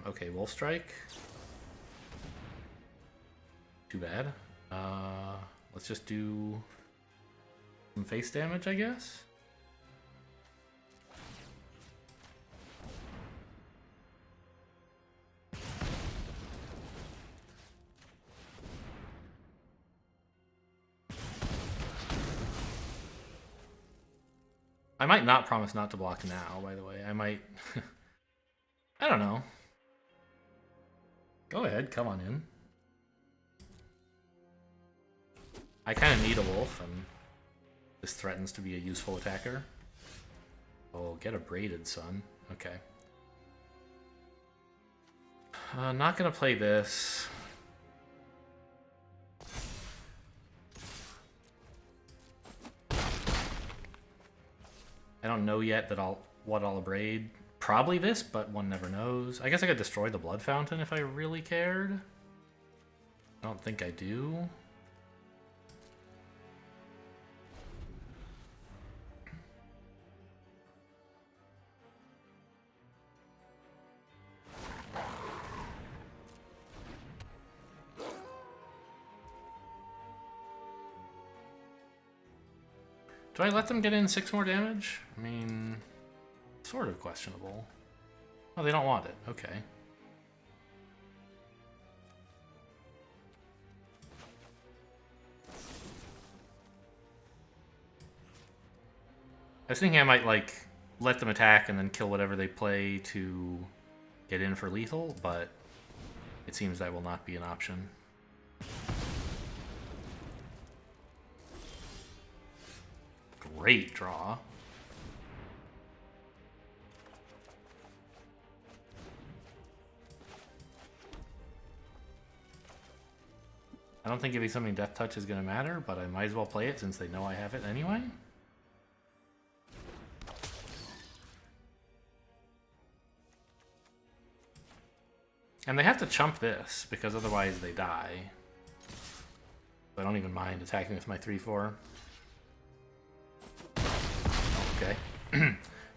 [SPEAKER 1] Okay, Wolf Strike. Too bad. Let's just do some face damage, I guess. I might not promise not to block now, by the way. I might... I don't know. Go ahead, come on in. I kind of need a wolf, and this threatens to be a useful attacker. Oh, get a braided, son. Okay. Not gonna play this. I don't know yet that what I'll braid. Probably this, but one never knows. I guess I could destroy the Blood Fountain if I really cared. I don't think I do. Do I let them get in 6 more damage? I mean, sort of questionable. Oh, they don't want it. Okay. I was thinking I might, like, let them attack and then kill whatever they play to get in for lethal, but it seems that will not be an option. Great draw. I don't think giving something Death Touch is going to matter, but I might as well play it since they know I have it anyway. And they have to chump this, because otherwise they die. So I don't even mind attacking with my 3/4. Okay.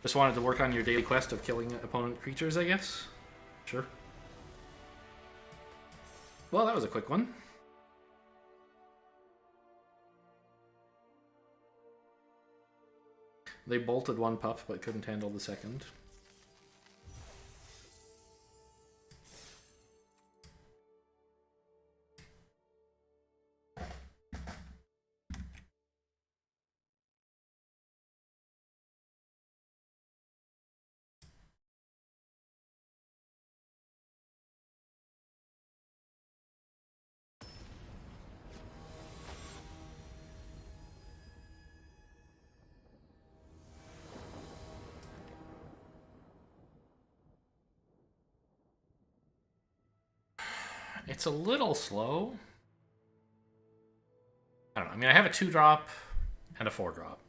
[SPEAKER 1] Just wanted to work on your daily quest of killing opponent creatures, I guess? Sure. Well, that was a quick one. They bolted one pup, but couldn't handle the second. It's a little slow. I don't know. I mean, I have a 2-drop and a 4-drop.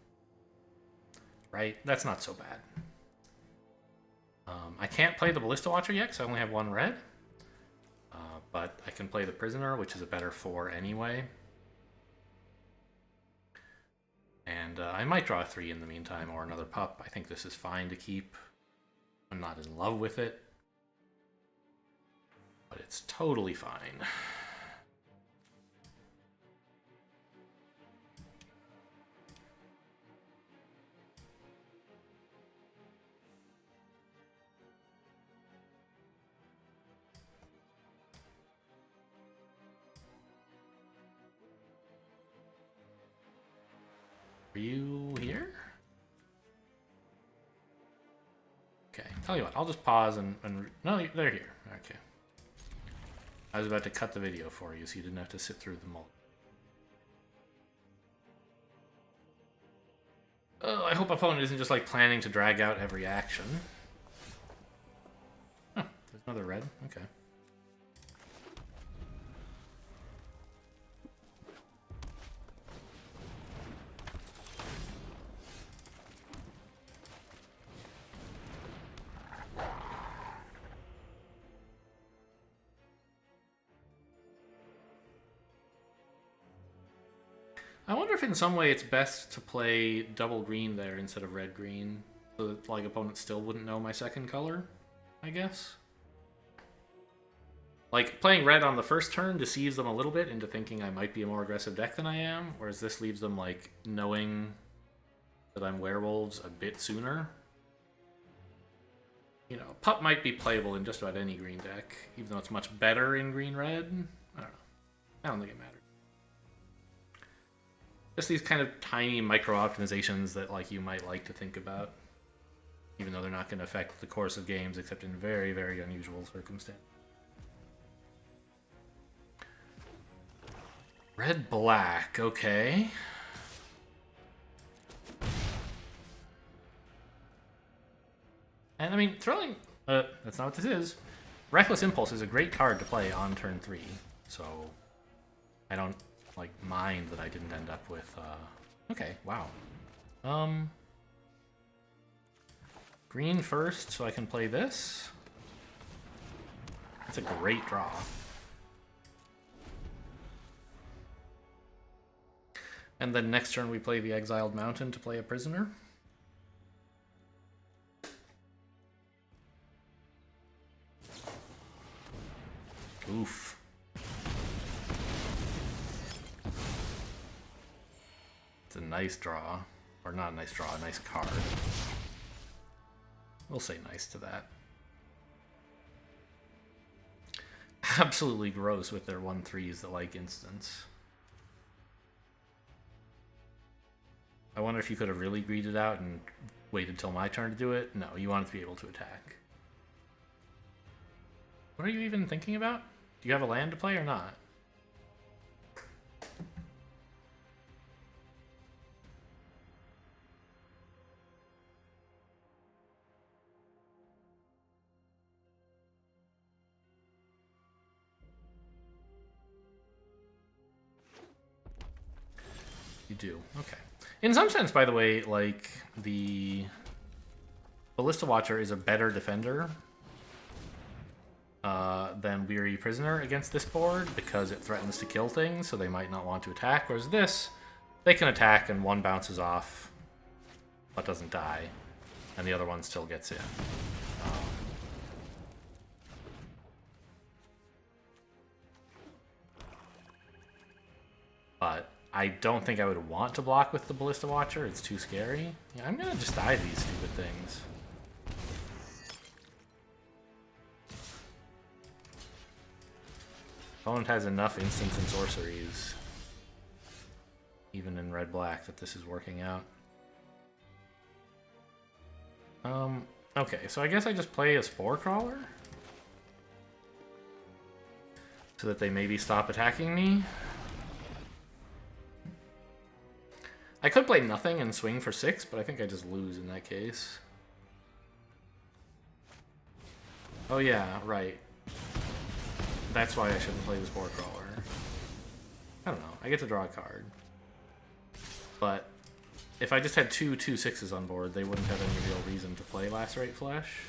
[SPEAKER 1] Right? That's not so bad. I can't play the Ballista Watcher yet because I only have 1 red. But I can play the Prisoner, which is a better 4 anyway. And I might draw a 3 in the meantime, or another pup. I think this is fine to keep. I'm not in love with it. But it's totally fine. Are you here? Okay, tell you what, I'll just pause and no, they're here. Okay. I was about to cut the video for you so you didn't have to sit through the multi. Oh, I hope opponent isn't just like planning to drag out every action. Huh, there's another red. Okay. I wonder if in some way it's best to play double green there instead of red green, so that like opponents still wouldn't know my second color, I guess. Like playing red on the first turn deceives them a little bit into thinking I might be a more aggressive deck than I am, whereas this leaves them like knowing that I'm werewolves a bit sooner. You know, pup might be playable in just about any green deck, even though it's much better in green-red. I don't know. I don't think it matters. Just these kind of tiny micro-optimizations that like you might like to think about, even though they're not going to affect the course of games except in very, very unusual circumstances. Red-black, okay. And I mean, throwing... that's not what this is. Reckless Impulse is a great card to play on turn 3, so I don't like mind that I didn't end up with okay, wow. Green first so I can play this. That's a great draw. And then next turn we play the Exiled Mountain to play a Prisoner. Oof. It's a nice draw. Or not a nice draw, a nice card. We'll say nice to that. Absolutely gross with their 1/3s that like instants. I wonder if you could have really greeded out and waited till my turn to do it. No, you wanted to be able to attack. What are you even thinking about? Do you have a land to play or not? You do. Okay. In some sense, by the way, like, the Ballista Watcher is a better defender than Weary Prisoner against this board because it threatens to kill things, so they might not want to attack. Whereas this, they can attack and one bounces off but doesn't die, and the other one still gets in. But I don't think I would want to block with the Ballista Watcher. It's too scary. Yeah, I'm gonna just die these stupid things. Opponent has enough instants and sorceries, even in red-black, that this is working out. Okay, so I guess I just play a Spore Crawler so that they maybe stop attacking me. I could play nothing and swing for 6, but I think I just lose in that case. Oh yeah, right. that's why I shouldn't play the Spore Crawler. I don't know. I get to draw a card. But if I just had two 2/6s on board, they wouldn't have any real reason to play Lacerate Flesh.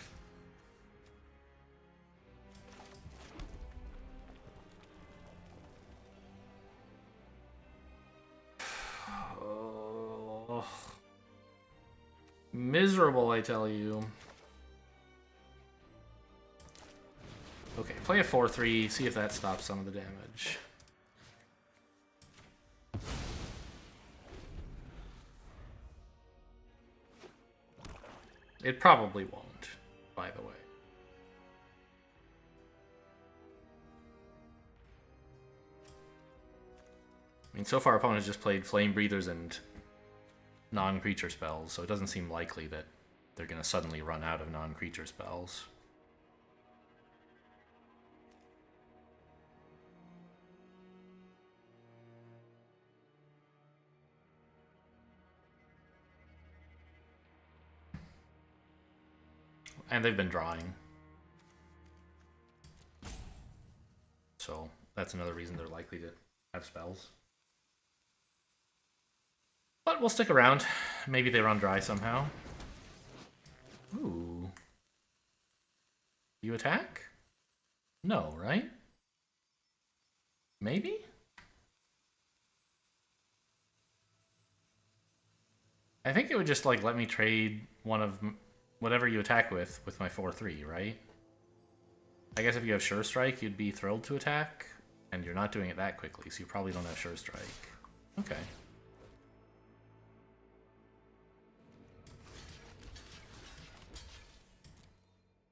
[SPEAKER 1] Oh. Miserable, I tell you. Okay, play a 4/3, see if that stops some of the damage. It probably won't, by the way. I mean, so far opponents just played Flame Breathers and non-creature spells, so it doesn't seem likely that they're going to suddenly run out of non-creature spells. And they've been drawing. So that's another reason they're likely to have spells. But we'll stick around. Maybe they run dry somehow. Ooh. You attack? No, right? Maybe? I think it would just like let me trade one of whatever you attack with my 4/3, right? I guess if you have Sure Strike, you'd be thrilled to attack, and you're not doing it that quickly, so you probably don't have Sure Strike. Okay.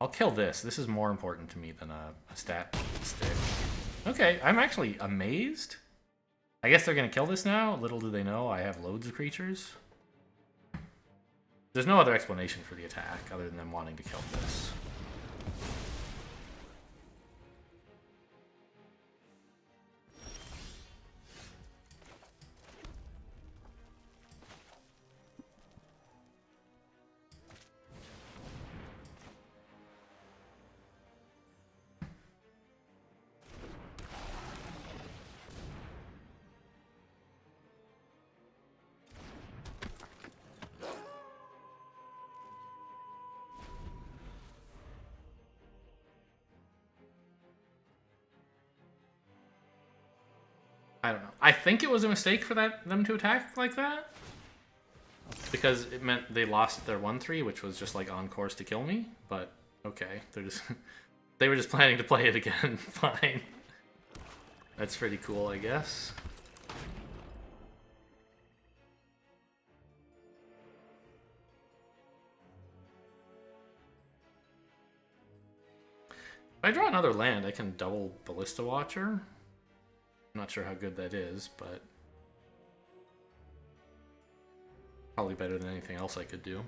[SPEAKER 1] I'll kill this. This is more important to me than a stat stick. Okay, I'm actually amazed. I guess they're going to kill this now. Little do they know I have loads of creatures. There's no other explanation for the attack other than them wanting to kill this. I don't know. I think it was a mistake for them to attack like that. Because it meant they lost their 1/3, which was just like on course to kill me. But okay, they were just planning to play it again. Fine. That's pretty cool, I guess. If I draw another land, I can double Ballista Watcher. I'm not sure how good that is, but probably better than anything else I could do.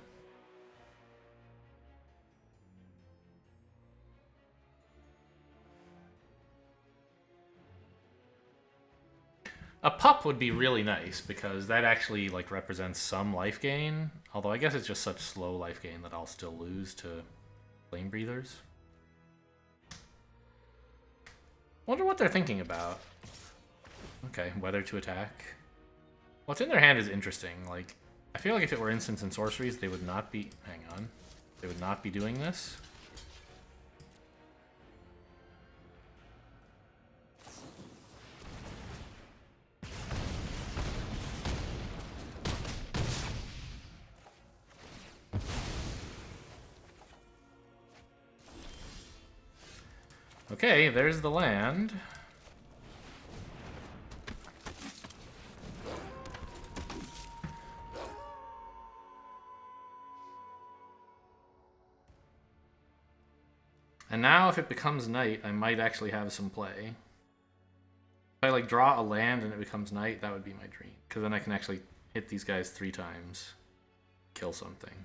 [SPEAKER 1] A pup would be really nice because that actually like represents some life gain. Although I guess it's just such slow life gain that I'll still lose to Flame Breathers. Wonder what they're thinking about. Okay, whether to attack. What's in their hand is interesting. Like, I feel like if it were instants and sorceries, they would not be... Hang on. They would not be doing this. Okay, there's the land. And now if it becomes night, I might actually have some play. If I like draw a land and it becomes night, that would be my dream. Because then I can actually hit these guys 3 times. Kill something.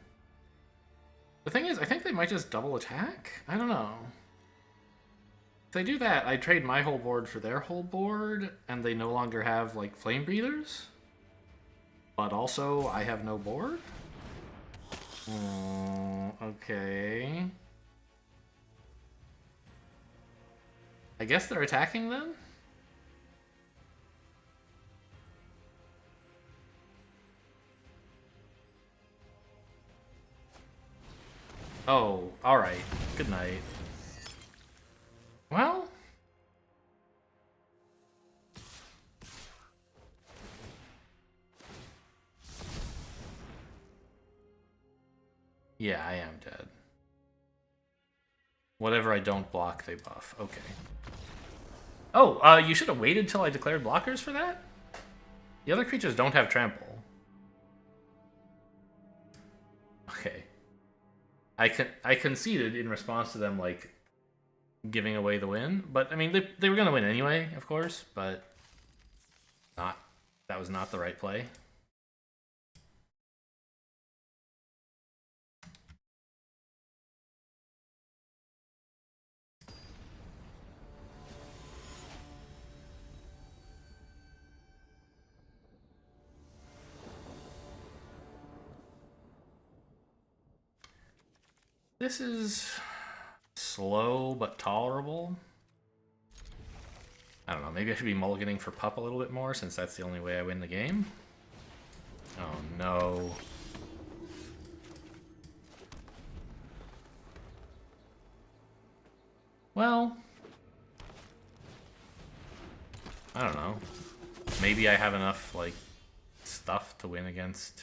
[SPEAKER 1] The thing is, I think they might just double attack? I don't know. If they do that, I trade my whole board for their whole board, and they no longer have, like, Flame Breathers. But also, I have no board? Okay. I guess they're attacking then? Oh, alright. Good night. Well... yeah, I am dead. Whatever I don't block, they buff. Okay. Oh, you should have waited till I declared blockers for that? The other creatures don't have trample. Okay. I conceded in response to them, like, giving away the win. But, I mean, they were going to win anyway, of course, but that was not the right play. This is slow but tolerable. I don't know, maybe I should be mulliganing for Pup a little bit more since that's the only way I win the game. Oh no. Well, I don't know. Maybe I have enough, like, stuff to win against...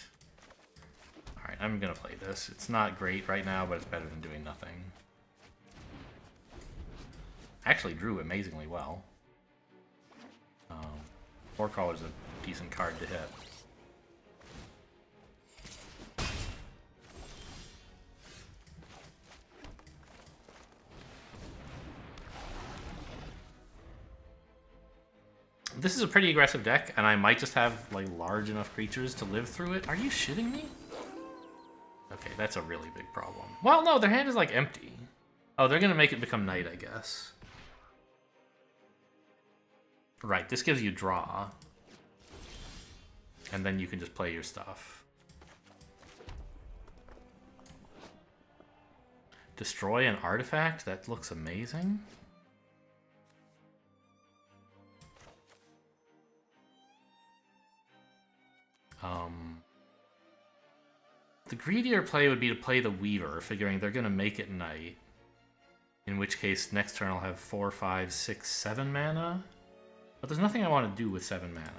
[SPEAKER 1] Alright, I'm gonna play this. It's not great right now, but it's better than doing nothing. Actually drew amazingly well. Forecrawler is a decent card to hit. This is a pretty aggressive deck, and I might just have, like, large enough creatures to live through it. Are you shitting me? Okay, that's a really big problem. Well, no, their hand is, like, empty. Oh, they're gonna make it become night, I guess. Right, this gives you draw. And then you can just play your stuff. Destroy an artifact? That looks amazing. The greedier play would be to play the Weaver, figuring they're going to make it night. In which case, next turn I'll have 4, 5, 6, 7 mana. But there's nothing I want to do with 7 mana.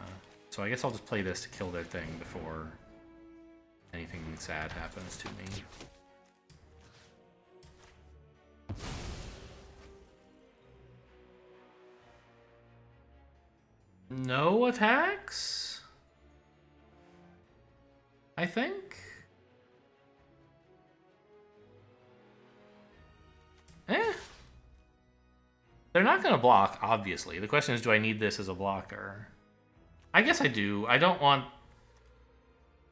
[SPEAKER 1] So I guess I'll just play this to kill their thing before anything sad happens to me. No attacks? I think? They're not going to block, obviously. The question is, do I need this as a blocker? I guess I do. I don't want...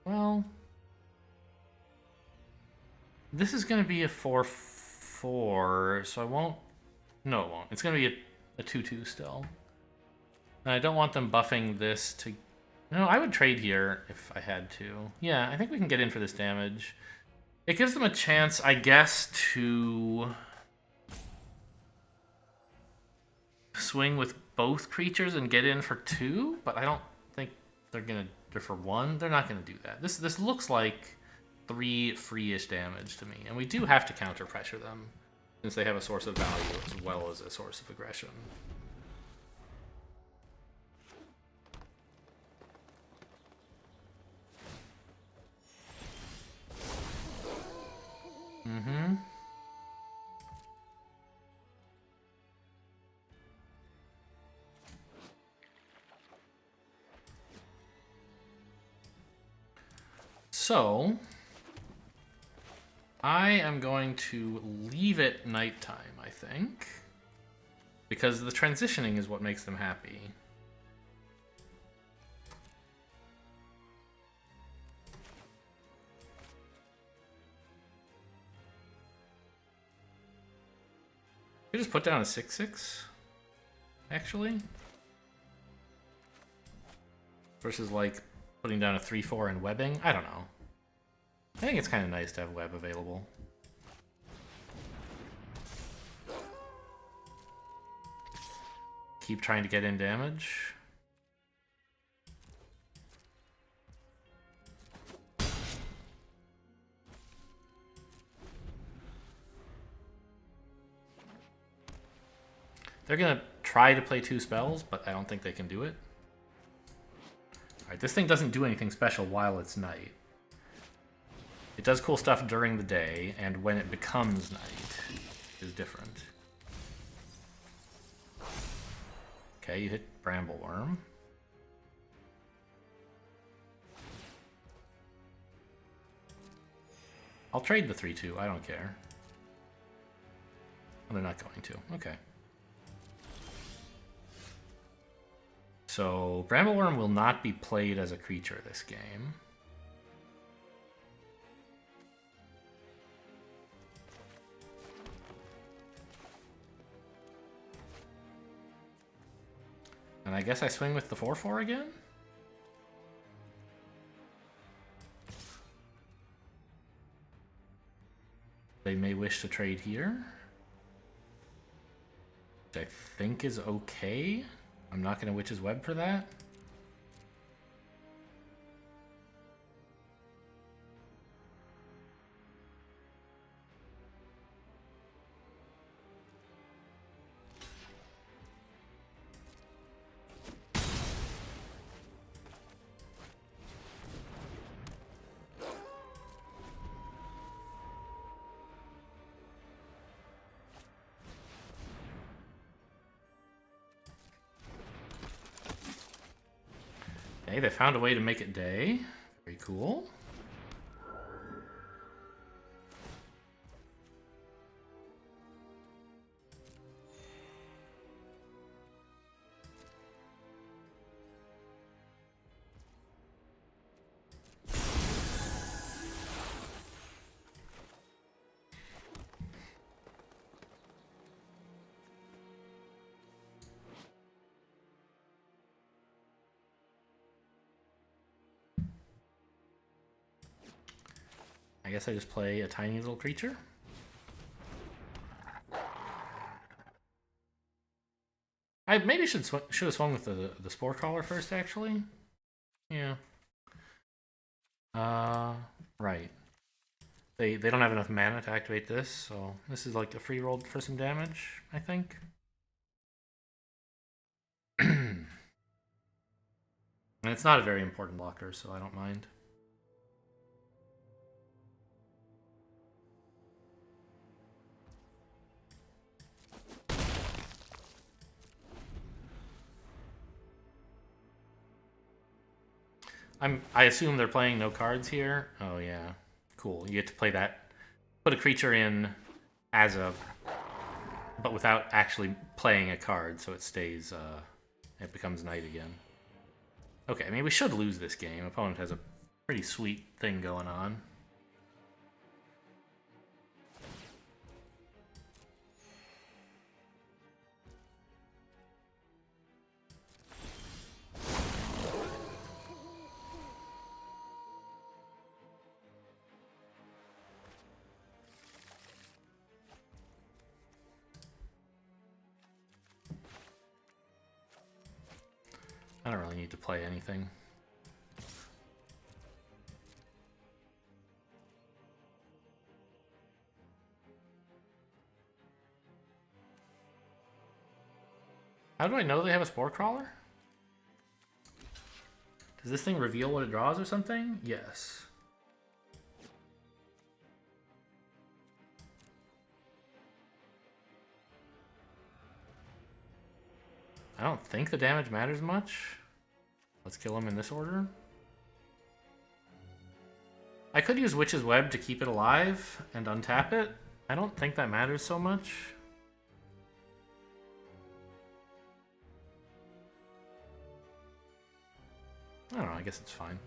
[SPEAKER 1] Well... This is going to be a 4-4, so I won't... No, it won't. It's going to be a 2-2 still. And I don't want them buffing this to... No, I would trade here if I had to. Yeah, I think we can get in for this damage. It gives them a chance, I guess, to... swing with both creatures and get in for 2, but I don't think they're for 1. They're not gonna do that. This looks like 3 free-ish damage to me, and we do have to counter pressure them since they have a source of value as well as a source of aggression. So, I am going to leave it nighttime, I think, because the transitioning is what makes them happy. You just put down a 6/6, actually, versus like putting down a 3/4 and webbing. I don't know. I think it's kind of nice to have web available. keep trying to get in damage. They're gonna try to play 2 spells, but I don't think they can do it. Alright, this thing doesn't do anything special while it's night. It does cool stuff during the day, and when it becomes night is different. Okay, you hit Brambleworm. I'll trade the 3-2, I don't care. Oh, they're not going to. Okay. So, Brambleworm will not be played as a creature this game. And I guess I swing with the 4-4 again? They may wish to trade here, which I think is okay. I'm not going to Witch's Web for that. Okay, they found a way to make it day. Very cool. I guess I just play a tiny little creature. I maybe should have swung with the Spore Crawler first, actually. Yeah. Right. They don't have enough mana to activate this, so this is like a free roll for some damage, I think. And it's not a very important blocker, so I don't mind. I assume they're playing no cards here. Oh yeah, cool. You get to play that. Put a creature in as a, but without actually playing a card, so it stays. It becomes night again. Okay, I mean we should lose this game. Opponent has a pretty sweet thing going on. I don't really need to play anything. How do I know they have a Spore Crawler? Does this thing reveal what it draws or something? Yes. I don't think the damage matters much. Let's kill him in this order. I could use Witch's Web to keep it alive and untap it. I don't think that matters so much. I don't know, I guess it's fine.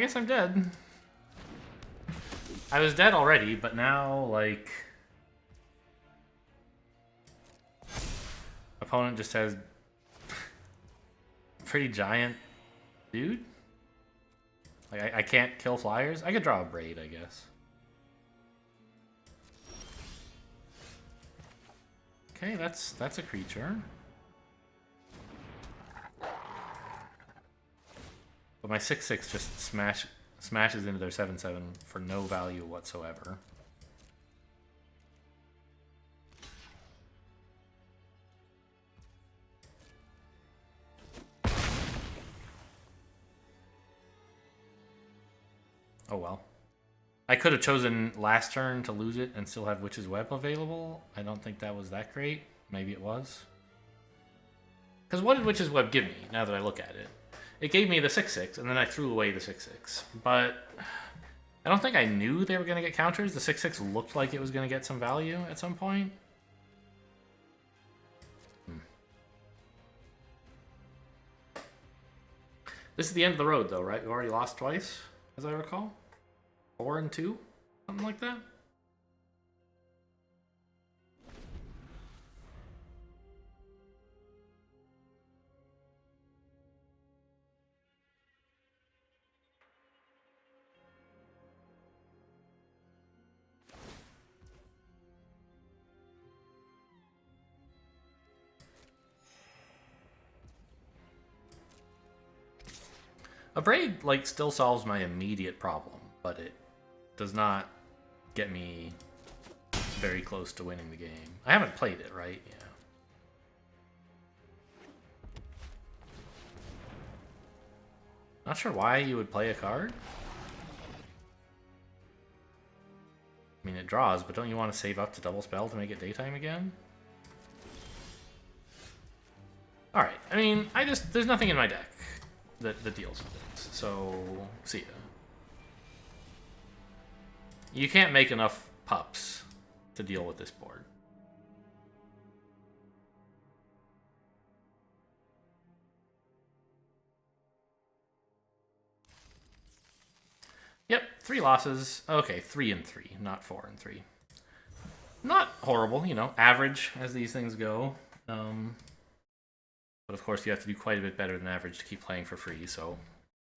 [SPEAKER 1] guess I'm dead. I was dead already, but now, like... Opponent just has... pretty giant dude? Like, I can't kill flyers? I could draw a braid, I guess. Okay, that's a creature. But my 6/6 just smashes into their 7/7 for no value whatsoever. Oh well. I could have chosen last turn to lose it and still have Witch's Web available. I don't think that was that great. Maybe it was. Because what did Witch's Web give me, now that I look at it? It gave me the 6/6, and then I threw away the 6/6. But I don't think I knew they were going to get counters. The 6/6 looked like it was going to get some value at some point. This is the end of the road, though, right? We already lost twice, as I recall. 4 and 2? Something like that? A braid, like, still solves my immediate problem, but it does not get me very close to winning the game. I haven't played it, right? Yeah. Not sure why you would play a card. I mean, it draws, but don't you want to save up to double spell to make it daytime again? Alright, I mean, there's nothing in my deck that deals with it, so see ya. You can't make enough pups to deal with this board. Yep, 3 losses. Okay, 3 and 3, not 4 and 3. Not horrible, you know, average as these things go. But of course, you have to do quite a bit better than average to keep playing for free, so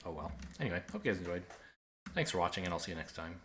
[SPEAKER 1] oh well. Anyway, hope you guys enjoyed. Thanks for watching, and I'll see you next time.